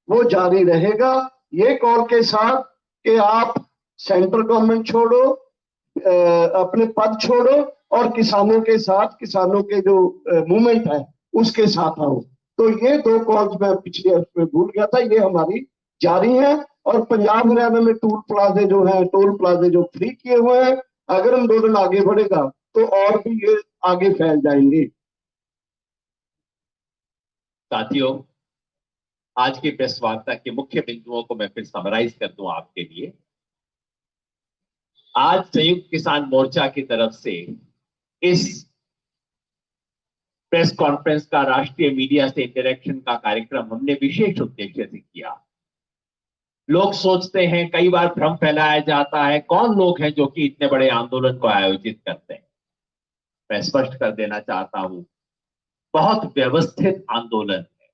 वो जारी रहेगा। ये कॉल के साथ कि आप सेंट्रल गवर्नमेंट छोड़ो, अपने पद छोड़ो और किसानों के साथ, किसानों के जो मूवमेंट है उसके साथ आओ। तो ये 2 कॉल्स मैं पिछले उसमें भूल गया था, ये हमारी जारी है। और पंजाब हरियाणा में टोल प्लाजे जो फ्री किए हुए हैं, अगर आंदोलन आगे बढ़ेगा तो और भी ये आगे फैल जाएंगे। साथियों, आज की प्रेस वार्ता के मुख्य बिंदुओं को मैं फिर समराइज कर दूं आपके लिए। आज संयुक्त किसान मोर्चा की तरफ से इस प्रेस कॉन्फ्रेंस का राष्ट्रीय मीडिया से इंटरेक्शन का कार्यक्रम हमने विशेष उद्देश्य से किया। लोग सोचते हैं, कई बार भ्रम फैलाया जाता है, कौन लोग हैं जो कि इतने बड़े आंदोलन को आयोजित करते हैं। मैं स्पष्ट कर देना चाहता हूं, बहुत व्यवस्थित आंदोलन है,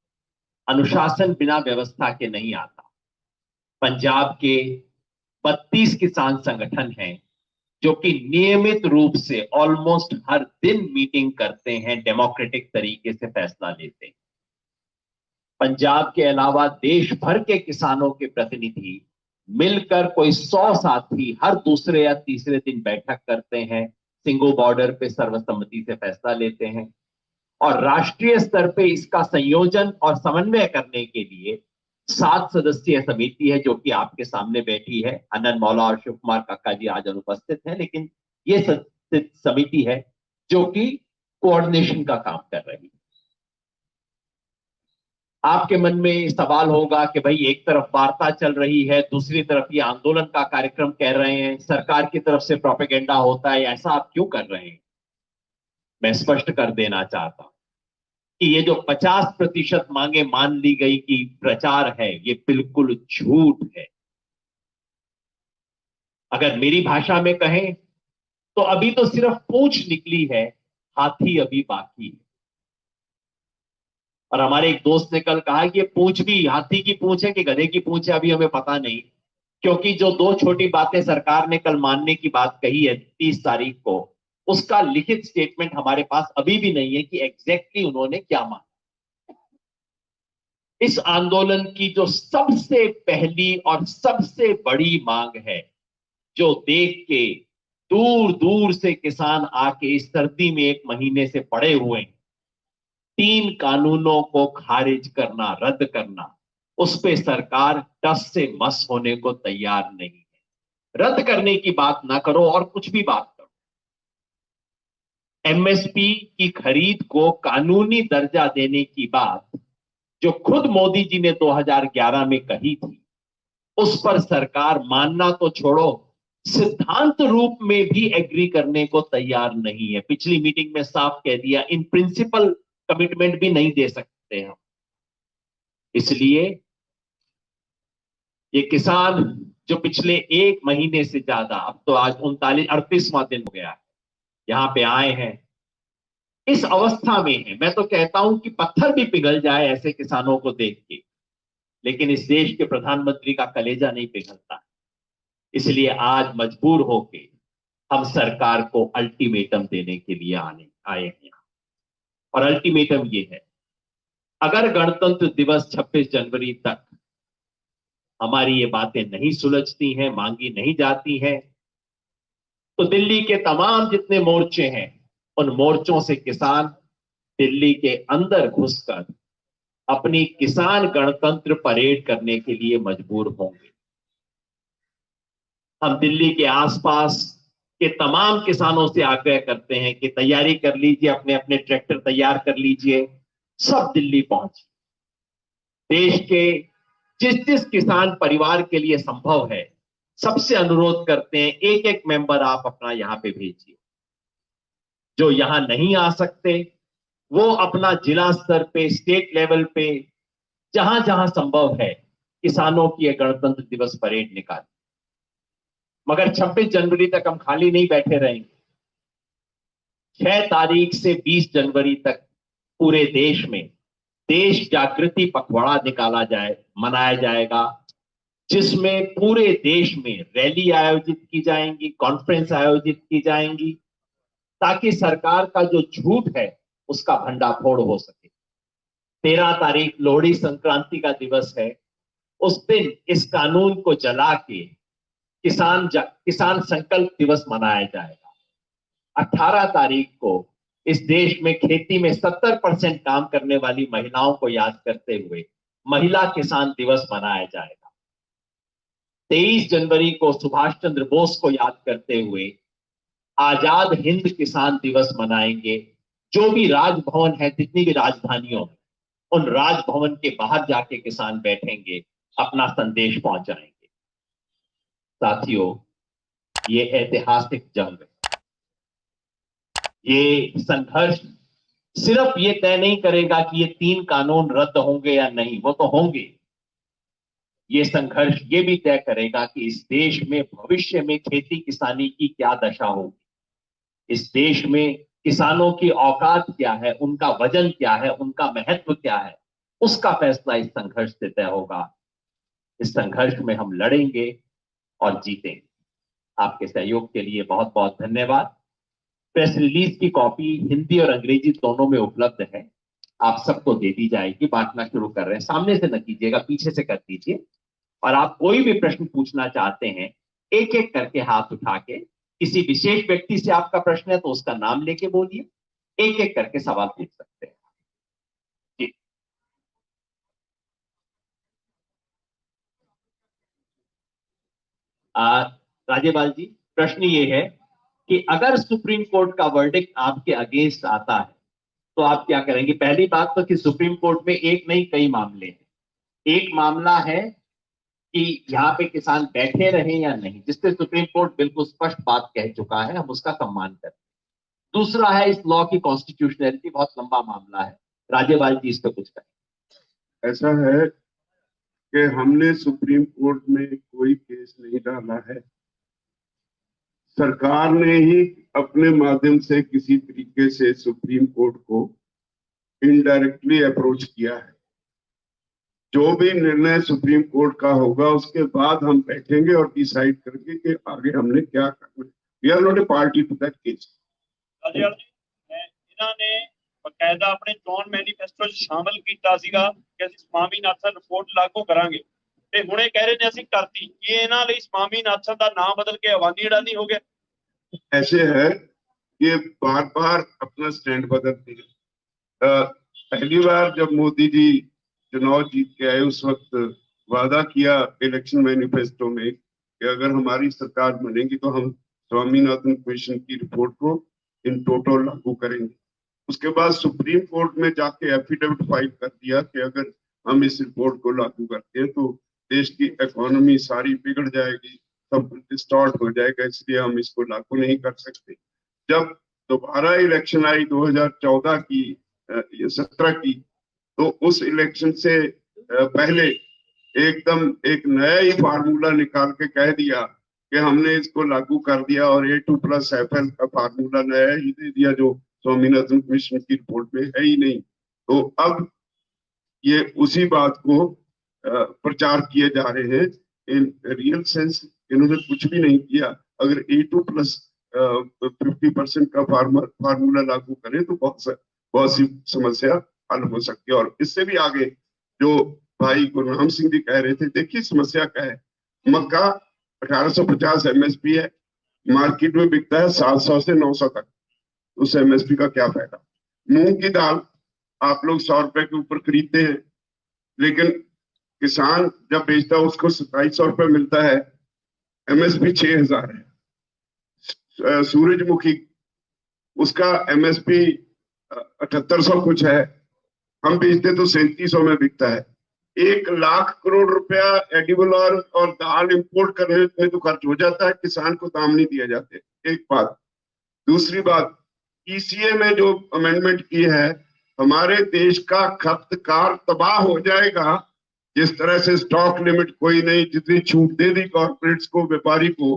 अनुशासन बिना व्यवस्था के नहीं आता। पंजाब के 32 किसान संगठन हैं जो कि नियमित रूप से ऑलमोस्ट हर दिन मीटिंग करते हैं, डेमोक्रेटिक तरीके से फैसला लेते हैं। पंजाब के अलावा देश भर के किसानों के प्रतिनिधि मिलकर कोई 100 साथी हर दूसरे या तीसरे दिन बैठक करते हैं, सिंगो बॉर्डर पे सर्वसम्मति से फैसला लेते हैं। और राष्ट्रीय स्तर पे इसका संयोजन और समन्वय करने के लिए 7 सदस्यीय समिति है जो कि आपके सामने बैठी है। आनंद मौला और शिव कुमार काका जी आज अनुपस्थित हैं, लेकिन ये समिति है जो कि कोऑर्डिनेशन का काम कर रही है। आपके मन में सवाल होगा कि भाई एक तरफ वार्ता चल रही है, दूसरी तरफ ये आंदोलन का कार्यक्रम कह रहे हैं, सरकार की तरफ से प्रोपेगेंडा होता है, ऐसा आप क्यों कर रहे हैं? मैं स्पष्ट कर देना चाहता हूं कि ये जो 50% मांगे मान ली गई कि प्रचार है, ये बिल्कुल झूठ है। अगर मेरी भाषा में कहें तो अभी तो सिर्फ पूंछ निकली है, हाथी अभी बाकी है। और हमारे एक दोस्त ने कल कहा कि ये पूंछ भी हाथी की पूंछ है कि गधे की पूंछ है, अभी हमें पता नहीं, क्योंकि जो 2 छोटी बातें सरकार ने कल मानने की बात कही है 30 तारीख को, उसका लिखित स्टेटमेंट हमारे पास अभी भी नहीं है कि एग्जैक्टली उन्होंने क्या माना। इस आंदोलन की जो सबसे पहली और सबसे बड़ी मांग है, जो देख के दूर दूर से किसान आके इस सर्दी में 1 महीने से पड़े हुए हैं, 3 कानूनों को खारिज करना, रद्द करना, उस पे सरकार टस से मस होने को तैयार नहीं है। रद्द करने की बात ना करो और कुछ भी बात करो। एमएसपी की खरीद को कानूनी दर्जा देने की बात जो खुद मोदी जी ने 2011 में कही थी, उस पर सरकार मानना तो छोड़ो, सिद्धांत रूप में भी एग्री करने को तैयार नहीं है। पिछली मीटिंग में साफ कह दिया, इन प्रिंसिपल कमिटमेंट भी नहीं दे सकते हम। इसलिए ये किसान जो पिछले 1 महीने से ज्यादा, अब तो आज 38वां दिन हो गया है, यहां पे आए हैं, इस अवस्था में है। मैं तो कहता हूं कि पत्थर भी पिघल जाए ऐसे किसानों को देख के, लेकिन इस देश के प्रधानमंत्री का कलेजा नहीं पिघलता। इसलिए आज मजबूर होके हम सरकार को अल्टीमेटम देने के लिए आए हैं। और अल्टीमेटम ये है, अगर गणतंत्र दिवस 26 जनवरी तक हमारी ये बातें नहीं सुलझती हैं, मांगी नहीं जाती हैं, तो दिल्ली के तमाम जितने मोर्चे हैं उन मोर्चों से किसान दिल्ली के अंदर घुसकर अपनी किसान गणतंत्र परेड करने के लिए मजबूर होंगे। हम दिल्ली के आसपास के तमाम किसानों से आग्रह करते हैं कि तैयारी कर लीजिए, अपने अपने ट्रैक्टर तैयार कर लीजिए, सब दिल्ली पहुंचिए। देश के जिस जिस किसान परिवार के लिए संभव है, सबसे अनुरोध करते हैं एक एक मेंबर आप अपना यहां पे भेजिए। जो यहां नहीं आ सकते वो अपना जिला स्तर पे, स्टेट लेवल पे, जहां जहां संभव है किसानों की गणतंत्र दिवस परेड निकालें। मगर 26 जनवरी तक हम खाली नहीं बैठे रहेंगे। 6 तारीख से 20 जनवरी तक पूरे देश में देश जागृति पखवाड़ा मनाया जाएगा, जिसमें पूरे देश में रैली आयोजित की जाएंगी, कॉन्फ्रेंस आयोजित की जाएंगी, ताकि सरकार का जो झूठ है उसका भंडाफोड़ हो सके। 13 तारीख लोहड़ी संक्रांति का दिवस है, उस दिन इस कानून को जला के किसान संकल्प दिवस मनाया जाएगा। 18 तारीख को इस देश में खेती में 70% काम करने वाली महिलाओं को याद करते हुए महिला किसान दिवस मनाया जाएगा। 23 जनवरी को सुभाष चंद्र बोस को याद करते हुए आजाद हिंद किसान दिवस मनाएंगे। जो भी राजभवन है, जितनी भी राजधानियों में, उन राजभवन के बाहर जाके किसान बैठेंगे, अपना संदेश पहुंचाएंगे। साथियों, ये ऐतिहासिक जंग है। ये संघर्ष सिर्फ ये तय नहीं करेगा कि ये 3 कानून रद्द होंगे या नहीं, वो तो होंगे। ये संघर्ष ये भी तय करेगा कि इस देश में भविष्य में खेती किसानी की क्या दशा होगी, इस देश में किसानों की औकात क्या है, उनका वजन क्या है, उनका महत्व क्या है, उसका फैसला इस संघर्ष से तय होगा। इस संघर्ष में हम लड़ेंगे और जीतेंगे। आपके सहयोग के लिए बहुत बहुत धन्यवाद। प्रेस रिलीज की कॉपी हिंदी और अंग्रेजी दोनों में उपलब्ध है, आप सबको दे दी जाएगी। बांटना शुरू कर रहे हैं, सामने से न कीजिएगा, पीछे से कर दीजिए। और आप कोई भी प्रश्न पूछना चाहते हैं, एक एक करके हाथ उठा के, किसी विशेष व्यक्ति से आपका प्रश्न है तो उसका नाम लेके बोलिए, एक एक करके सवाल पूछ सकते हैं। जी, राजेवाल जी, प्रश्न ये है कि अगर सुप्रीम कोर्ट का वर्डिक्ट आपके अगेंस्ट आता है तो आप क्या करेंगे? पहली बात तो कि सुप्रीम कोर्ट में एक नहीं कई मामले हैं। एक मामला है कि यहाँ पे किसान बैठे रहें या नहीं, जिससे सुप्रीम कोर्ट बिल्कुल स्पष्ट बात कह चुका है, हम उसका सम्मान करते हैं। दूसरा है इस लॉ की कॉन्स्टिट्यूशनलिटी, बहुत लंबा मामला है। राज्यपाल जी इस पर कुछ कहें। ऐसा है कि हमने सुप्रीम कोर्ट में कोई केस नहीं डाला है, सरकार ने ही अपने माध्यम से किसी तरीके से सुप्रीम कोर्ट को इनडायरेक्टली अप्रोच किया है। जो भी निर्णय सुप्रीम कोर्ट का होगा उसके बाद हम बैठेंगे और डिसाइड करेंगे कि आगे हमने क्या करना है। We are not a party to that case. इन्होंने बकायदा अपने चोन मैनीफेस्टो शामिल किया सीगा कि ਅਸੀਂ ਸਵਾਮੀਨਾਥਨ ਰਿਪੋर्ट लागू करांगे ਤੇ ਹੁਣੇ ਕਹਿ ਰਹੇ ਨੇ ਅਸੀਂ ਕਰਤੀ। ਇਹ ਇਹਨਾਂ ਲਈ ਸਵਾਮੀਨਾਥਨ ਦਾ ਨਾਮ बदल के अवानी अडानी हो गया। ऐसे है ये बार बार अपना स्टैंड बदलते हैं। पहली बार जब मोदी जी चुनाव जीत के आए उस वक्त वादा किया इलेक्शन मैनिफेस्टो में कि अगर हमारी सरकार बनेगी तो हम स्वामीनाथन कमीशन की रिपोर्ट को इन टोटल लागू करेंगे। उसके बाद सुप्रीम कोर्ट में जाके एफिडेविट फाइल कर दिया कि अगर हम इस रिपोर्ट को लागू करते हैं तो देश की इकोनॉमी सारी बिगड़ जाएगी, सब डिस्टॉर्ट हो जाएगा, इसलिए हम इसको लागू नहीं कर सकते। जब दोबारा इलेक्शन आई 2014 की 17 की, तो उस इलेक्शन से पहले एकदम एक नया ही फार्मूला निकाल के कह दिया कि हमने इसको लागू कर दिया और A2+FL का फार्मूला नया ही दे दिया जो स्वामीनाथन कमीशन की रिपोर्ट में है ही नहीं। तो अब ये उसी बात को प्रचार किए जा रहे हैं। इन रियल सेंस इन्होंने कुछ भी नहीं किया। अगर A2+50% का फार्मूला लागू करें तो बहुत बहुत सी समस्या हल हो सकती है। और इससे भी आगे जो भाई गुरनाम सिंह जी कह रहे थे, देखिए समस्या क्या है। मक्का 1850 एमएसपी है, मार्केट में बिकता है 700 से 900 तक, उस एमएसपी का क्या फायदा। मूंग की दाल आप लोग 100 रुपए के ऊपर खरीदते हैं, लेकिन किसान जब बेचता है उसको 2700 रुपए मिलता है, एमएसपी 6000 है। सूरजमुखी उसका एमएसपी 7800 कुछ है, हम बेचते तो 3700 में बिकता है। 1 लाख करोड़ रुपया एडिबल ऑयल और दाल इंपोर्ट करने में तो खर्च हो जाता है, किसान को दाम नहीं दिए जाते। एक बात। दूसरी बात, ईसीए में जो अमेंडमेंट की है, हमारे देश का खपतकार तबाह हो जाएगा। जिस तरह से स्टॉक लिमिट कोई नहीं, जितनी छूट दे दी कॉर्पोरेट्स को, व्यापारी को,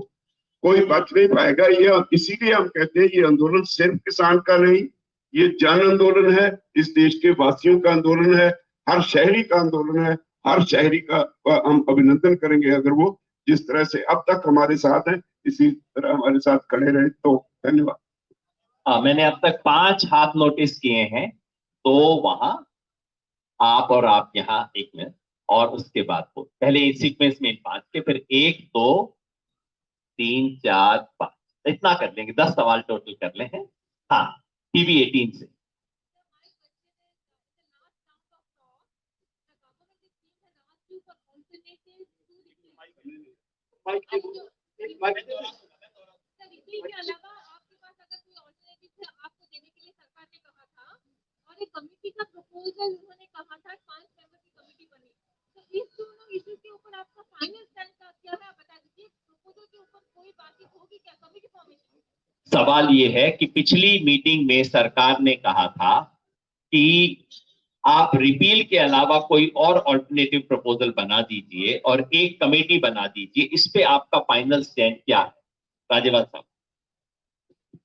कोई बच नहीं पाएगा। ये इसीलिए हम कहते हैं ये आंदोलन सिर्फ किसान का नहीं, ये जन आंदोलन है, इस देश के वासियों का आंदोलन है, हर शहरी का आंदोलन है। हर शहरी का हम अभिनंदन करेंगे अगर वो जिस तरह से अब तक हमारे साथ है इसी तरह हमारे साथ खड़े रहे। तो धन्यवाद। मैंने अब तक 5 हाथ नोटिस किए हैं, तो वहां आप और आप यहाँ 1 मिनट, और उसके बाद वो पहले इस सीक्वेंस में 5 के, फिर 1 2 3 4 5, इतना कर लेंगे। 10 सवाल टोटल कर ले हैं। हाँ, टीवी 18 से। एक कमेटी का प्रपोजल उन्होंने कहा था, 5 मेंबर की कमेटी बनी, तो इस दोनों इश्यू के ऊपर आपका फाइनल स्टैंड क्या है, आप बता दीजिए। प्रपोजल के ऊपर कोई बातचीत होगी क्या, कमेटी फॉर्मेशन? सवाल ये है कि पिछली मीटिंग में सरकार ने कहा था कि आप रिपील के अलावा कोई और ऑल्टरनेटिव प्रपोजल बना दीजिए और एक कमेटी बना दीजिए। इस पे आपका फाइनल स्टैंड क्या है? राज्यपाल साहब,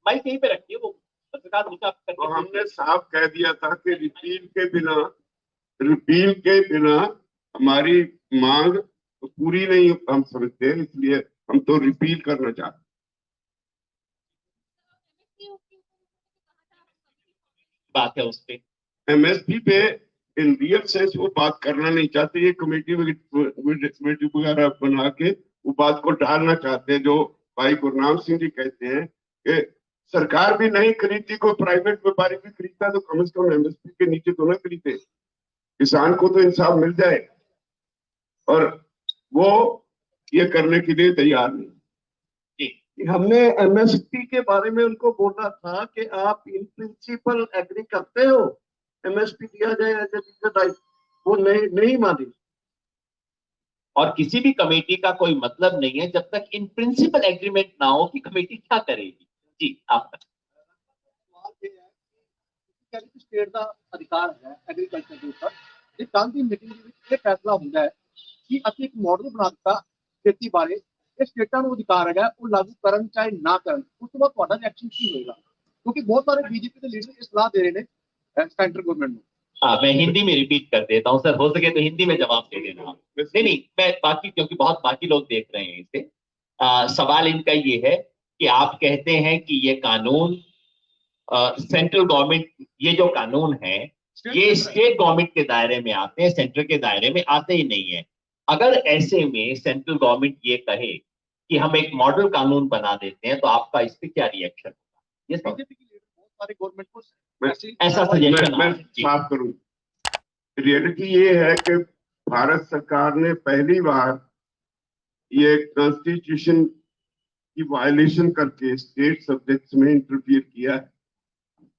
माइक यहीं पे रखिए। वो तो हमने साफ कह दिया था कि रिपील के बिना हमारी मांग तो पूरी नहीं हम समझते, इसलिए हम तो रिपील करना चाहते। बात है उस पे, एमएसपी पे इन रियल सेंस वो बात करना नहीं चाहते। ये कमेटी वगैरह बना के वो बात को टालना चाहते हैं। जो भाई गुरनाम सिंह जी कहते हैं कि सरकार भी नहीं खरीदती, कोई प्राइवेट व्यापारी भी खरीदता तो कम से कम एमएसपी के नीचे तो ना खरीदे, किसान को तो इंसाफ मिल जाए। और वो ये करने के लिए तैयार नहीं। हमने एमएसपी के बारे में उनको बोला था कि आप इन प्रिंसिपल एग्री करते हो, एमएसपी दिया जाए एज ए राइट, वो नहीं मानी। और किसी भी कमेटी का कोई मतलब नहीं है जब तक इन प्रिंसिपल एग्रीमेंट ना हो कि कमेटी क्या करेगी। जी आप स्टेट का अधिकार है एग्रीकल्चर के ऊपर। ये कल की मीटिंग में फैसला होता है कि असं एक मॉडल बना दिता खेती बारे, ये स्टेटा को अधिकार है वो लागू करन चाहे ना करन, उस तो बाद ਤੁਹਾਡਾ रिएक्शन की होगा? क्योंकि बहुत सारे बीजेपी के लीडर ये सलाह दे रहे हैं सेंट्रल गवर्नमेंट को। मैं हिंदी में रिपीट कर देता हूं सर, हो सके तो हिंदी में जवाब दे देना। नहीं, मैं बाकी, क्योंकि बहुत बाकी लोग देख रहे हैं इसे। सवाल इनका ये है कि आप कहते हैं कि ये कानून सेंट्रल गवर्नमेंट, ये जो कानून है ये स्टेट गवर्नमेंट के दायरे में आते हैं, सेंट्रल के दायरे में आते ही नहीं है। अगर ऐसे में सेंट्रल गवर्नमेंट ये कहे कि हम एक मॉडल कानून बना देते हैं, तो आपका इस पे क्या रिएक्शन होगा? ये बीजेपी के लीडर बहुत सारे गवर्नमेंट को ऐसा सजेशन मैं साफ करूं। रियलिटी ये है कि भारत सरकार ने पहली बार ये कॉन्स्टिट्यूशन की वायलेशन करके स्टेट सब्जेक्ट्स में इंटरफियर किया है।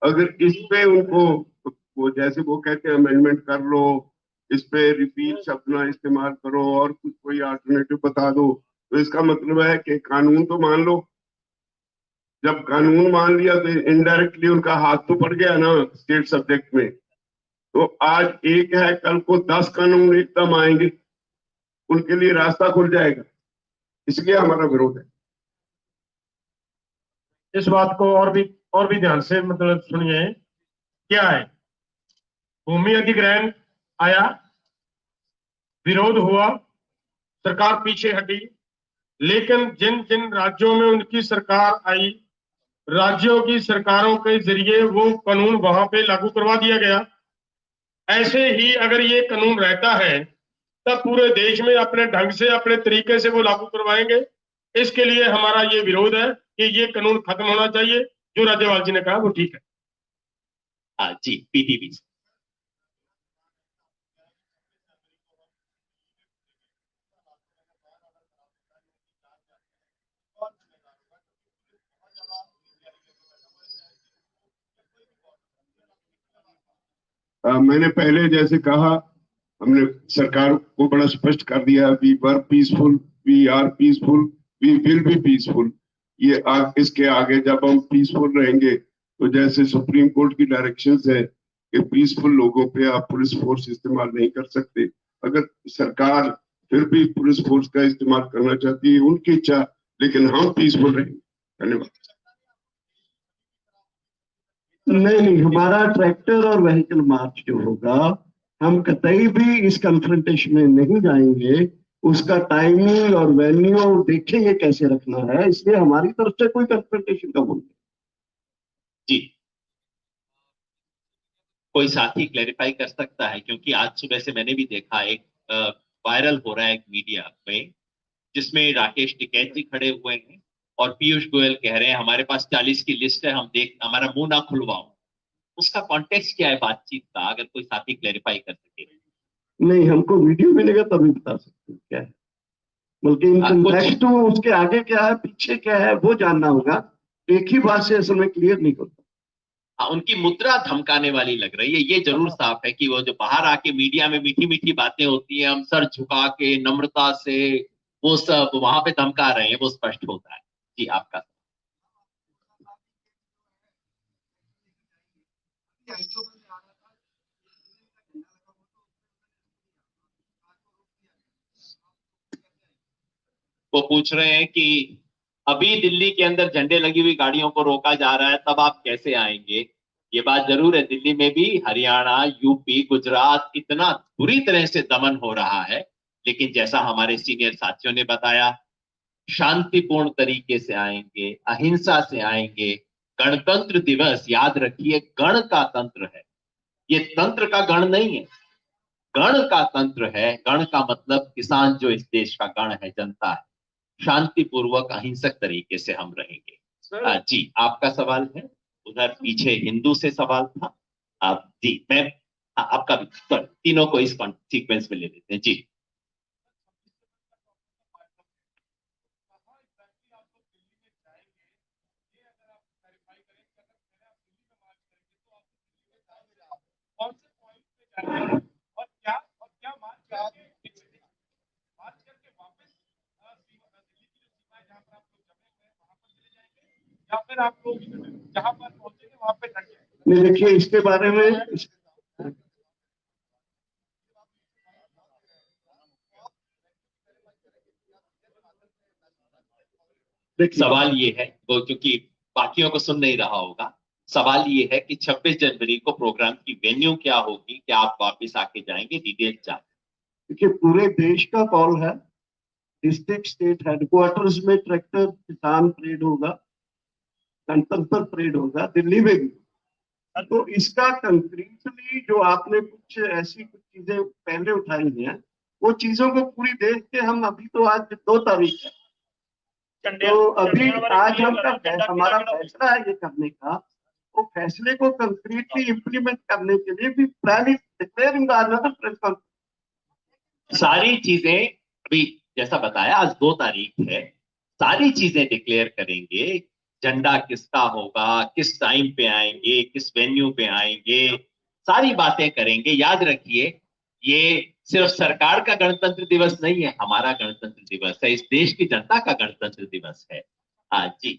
अगर इस पे उनको वो जैसे वो कहते हैं अमेंडमेंट कर लो, इस पे रिपील शब्द ना इस्तेमाल करो और कुछ कोई अल्टरनेटिव बता दो, तो इसका मतलब है कि कानून तो मान लो। जब कानून मान लिया तो इनडायरेक्टली उनका हाथ तो पड़ गया ना स्टेट सब्जेक्ट में। तो आज एक है, कल को 10 कानून एकदम आएंगे, उनके लिए रास्ता खुल जाएगा। इसलिए हमारा विरोध है। इस बात को और भी ध्यान से मतलब सुनिए। क्या है, भूमि अधिग्रहण आया, विरोध हुआ, सरकार पीछे हटी, लेकिन जिन जिन राज्यों में उनकी सरकार आई राज्यों की सरकारों के जरिए वो कानून वहां पे लागू करवा दिया गया। ऐसे ही अगर ये कानून रहता है तब पूरे देश में अपने ढंग से, अपने तरीके से वो लागू करवाएंगे। इसके लिए हमारा ये विरोध है कि ये कानून खत्म होना चाहिए। जो राज्यपाल जी ने कहा वो ठीक है। जी, पीटीवी। मैंने पहले जैसे कहा, हमने सरकार को बड़ा स्पष्ट कर दिया, we were peaceful, we are peaceful, we will be peaceful. इसके आगे जब हम पीसफुल रहेंगे तो जैसे सुप्रीम कोर्ट की डायरेक्शंस है कि पीसफुल लोगों पे आप पुलिस फोर्स इस्तेमाल नहीं कर सकते। अगर सरकार फिर भी पुलिस फोर्स का इस्तेमाल करना चाहती है, उनकी इच्छा, लेकिन हम पीसफुल रहेंगे। धन्यवाद। नहीं, हमारा ट्रैक्टर और व्हीकल मार्च जो होगा, हम कतई भी इस कन्फ्रंटेशन में नहीं जाएंगे। उसका टाइमिंग और वेन्यू देखेंगे कैसे रखना है, इसलिए हमारी तरफ से कोई कन्फ्रंटेशन का बोल जी, कोई साथी क्लैरिफाई कर सकता है? क्योंकि आज सुबह से मैंने भी देखा एक वायरल हो रहा है एक मीडिया में, जिसमें राकेश टिकैत जी खड़े हुए हैं और पीयूष गोयल कह रहे हैं हमारे पास 40 की लिस्ट है, हम देख, हमारा मुंह ना खुलवाओ। उसका कॉन्टेक्स्ट क्या है बातचीत का, अगर कोई साथी क्लैरिफाई कर सके? नहीं, हमको वीडियो मिलेगा तभी बता सकते हैं क्या है, बल्कि कंटेक्स्ट उसके आगे क्या है, पीछे क्या है, वो जानना होगा। एक ही बात से असल में क्लियर नहीं होता। उनकी मुद्रा धमकाने वाली लग रही है। ये जरूर साफ है कि वो जो बाहर आके मीडिया में मीठी मीठी बातें होती हैं, हम सर झुका के नम्रता से, वो सब वहां पे धमका रहे हैं, वो स्पष्ट होता है। जी, आपका। वो पूछ रहे हैं कि अभी दिल्ली के अंदर झंडे लगी हुई गाड़ियों को रोका जा रहा है, तब आप कैसे आएंगे? ये बात जरूर है, दिल्ली में भी, हरियाणा, यूपी, गुजरात इतना बुरी तरह से दमन हो रहा है, लेकिन जैसा हमारे सीनियर साथियों ने बताया, शांतिपूर्ण तरीके से आएंगे, अहिंसा से आएंगे। गणतंत्र दिवस, याद रखिए, गण का तंत्र है, ये तंत्र का गण नहीं है, गण का तंत्र है। गण का मतलब किसान, जो इस देश का गण है, जनता है। शांतिपूर्वक अहिंसक तरीके से हम रहेंगे। जी, आपका सवाल है? उधर पीछे हिंदू से सवाल था। आप जी, मैं आपका भी, तीनों को इस सीक्वेंस में ले लेते हैं। जी, और क्या मार्च करके वापस दिल्ली की जो सीमा है, जहाँ पर आप लोग जमे हुए हैं, वहां पर चले जाएंगे, या फिर आप लोग जहाँ पर पहुंचेंगे वहां पे डट जाएंगे? देखिए, इसके बारे में सवाल ये है, वो क्योंकि बाकियों को सुन नहीं रहा होगा, सवाल ये है कि 26 जनवरी को प्रोग्राम की वेन्यू क्या होगी? क्या आप वापस आके जाएंगे? डिटेल चाहिए। देखिए, पूरे देश का कॉल है। डिस्ट्रिक्ट स्टेट हेडक्वार्टर्स में ट्रैक्टर किसान परेड होगा, गणतंत्र परेड होगा, दिल्ली में भी। तो इसका कंक्रीटली जो आपने कुछ ऐसी कुछ चीजें पहले उठाई हैं, वो चीजों को पूरी देख के हम अभी तो आज 2 तारीख है, तो अभी आज हमारा फैसला है ये करने का, वो फैसले को कंक्रीटली इम्प्लीमेंट करने के लिए भी प्लानिंग डिक्लेयरिंग प्रेस कॉन्फ्रेंस, सारी चीजें अभी जैसा बताया, आज 2 तारीख है, सारी चीजें डिक्लेयर करेंगे। झंडा किसका होगा, किस टाइम पे आएंगे, किस वेन्यू पे आएंगे, सारी बातें करेंगे। याद रखिए, ये सिर्फ सरकार का गणतंत्र दिवस नहीं है, हमारा गणतंत्र दिवस है, इस देश की जनता का गणतंत्र दिवस है। हाँ जी,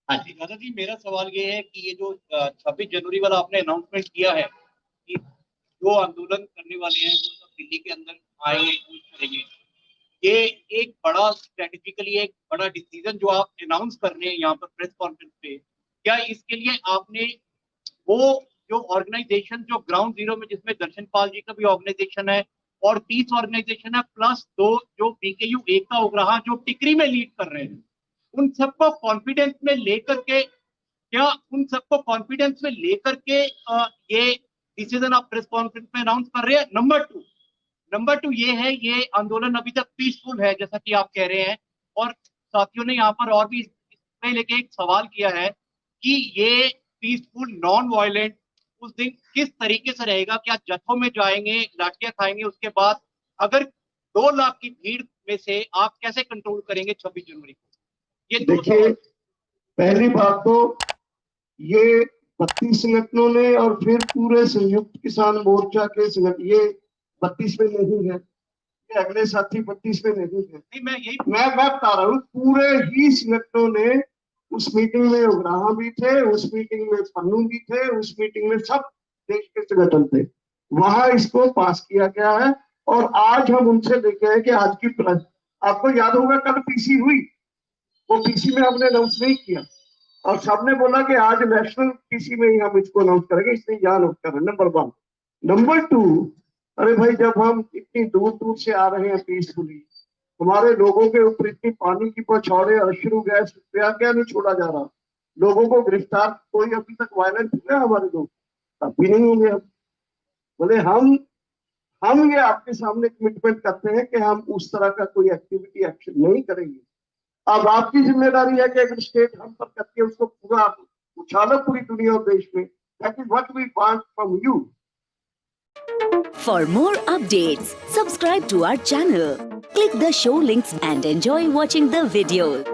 हाँ जी। दादाजी, मेरा सवाल ये है कि ये जो 26 जनवरी वाला आपने अनाउंसमेंट किया है कि जो आंदोलन करने वाले हैं वो सब दिल्ली के अंदर आएंगे, कूच करेंगे, ये एक बड़ा स्ट्रेटेजिकली एक बड़ा डिसीजन जो आप अनाउंस कर रहे हैं यहाँ पर प्रेस कॉन्फ्रेंस पे, क्या इसके लिए आपने वो जो ऑर्गेनाइजेशन जो ग्राउंड जीरो में, जिसमें दर्शन पाल जी का भी ऑर्गेनाइजेशन है और 30 ऑर्गेनाइजेशन है, प्लस 2 जो बीकेयू एकता उग्रहा जो टिकरी में लीड कर रहे हैं, उन सबको कॉन्फिडेंस में लेकर के ये डिसीजन आप प्रेस कॉन्फ्रेंस में अनाउंस कर रहे हैं? नंबर टू ये है, ये आंदोलन अभी तक पीसफुल है जैसा कि आप कह रहे हैं, और साथियों ने यहाँ पर और भी इसमें लेके एक सवाल किया है कि ये पीसफुल नॉन वायलेंट उस दिन किस तरीके से रहेगा? क्या जत्थों में जाएंगे, लाठियां खाएंगे, उसके बाद अगर 2 लाख की भीड़ में से आप कैसे कंट्रोल करेंगे 26 जनवरी को? ये देखिए, पहली बात तो ये 32 संगठनों ने और फिर पूरे संयुक्त किसान मोर्चा के संगठन, ये 32 में नहीं है, ये अगले साथी 32 में नहीं है। मैं बता रहा हूँ, पूरे ही संगठनों ने उस मीटिंग में उग्राहा भी थे, उस मीटिंग में पन्नू भी थे, उस मीटिंग में सब देश के संगठन थे, वहां इसको पास किया गया है। और आज हम उनसे लेके आए कि आज की आपको याद होगा कल पीसी हुई, वो पीसी में हमने अनाउंस नहीं किया और सबने बोला कि आज नेशनल पीसी में ही हम इसको अनाउंस करेंगे, इसलिए यहाँ नोट कर रहे हैं। नंबर 1। नंबर 2, अरे भाई जब हम इतनी दूर दूर से आ रहे हैं पीसफुली, हमारे लोगों के ऊपर इतनी पानी की बौछारें, अश्रु गैस क्या नहीं छोड़ा जा रहा, लोगों को गिरफ्तार, कोई अभी तक वायलेंट हुआ हमारे लोग? अभी नहीं होंगे। अब बोले हम ये आपके सामने कमिटमेंट करते हैं कि हम उस तरह का कोई एक्टिविटी एक्शन नहीं करेंगे। अब आपकी जिम्मेदारी है कि अगर स्टेट हम पर करके उसको पूरा उछालो पूरी दुनिया और देश में। That is what we want from you. For more updates, subscribe to our channel, click the show links and enjoy watching the videos.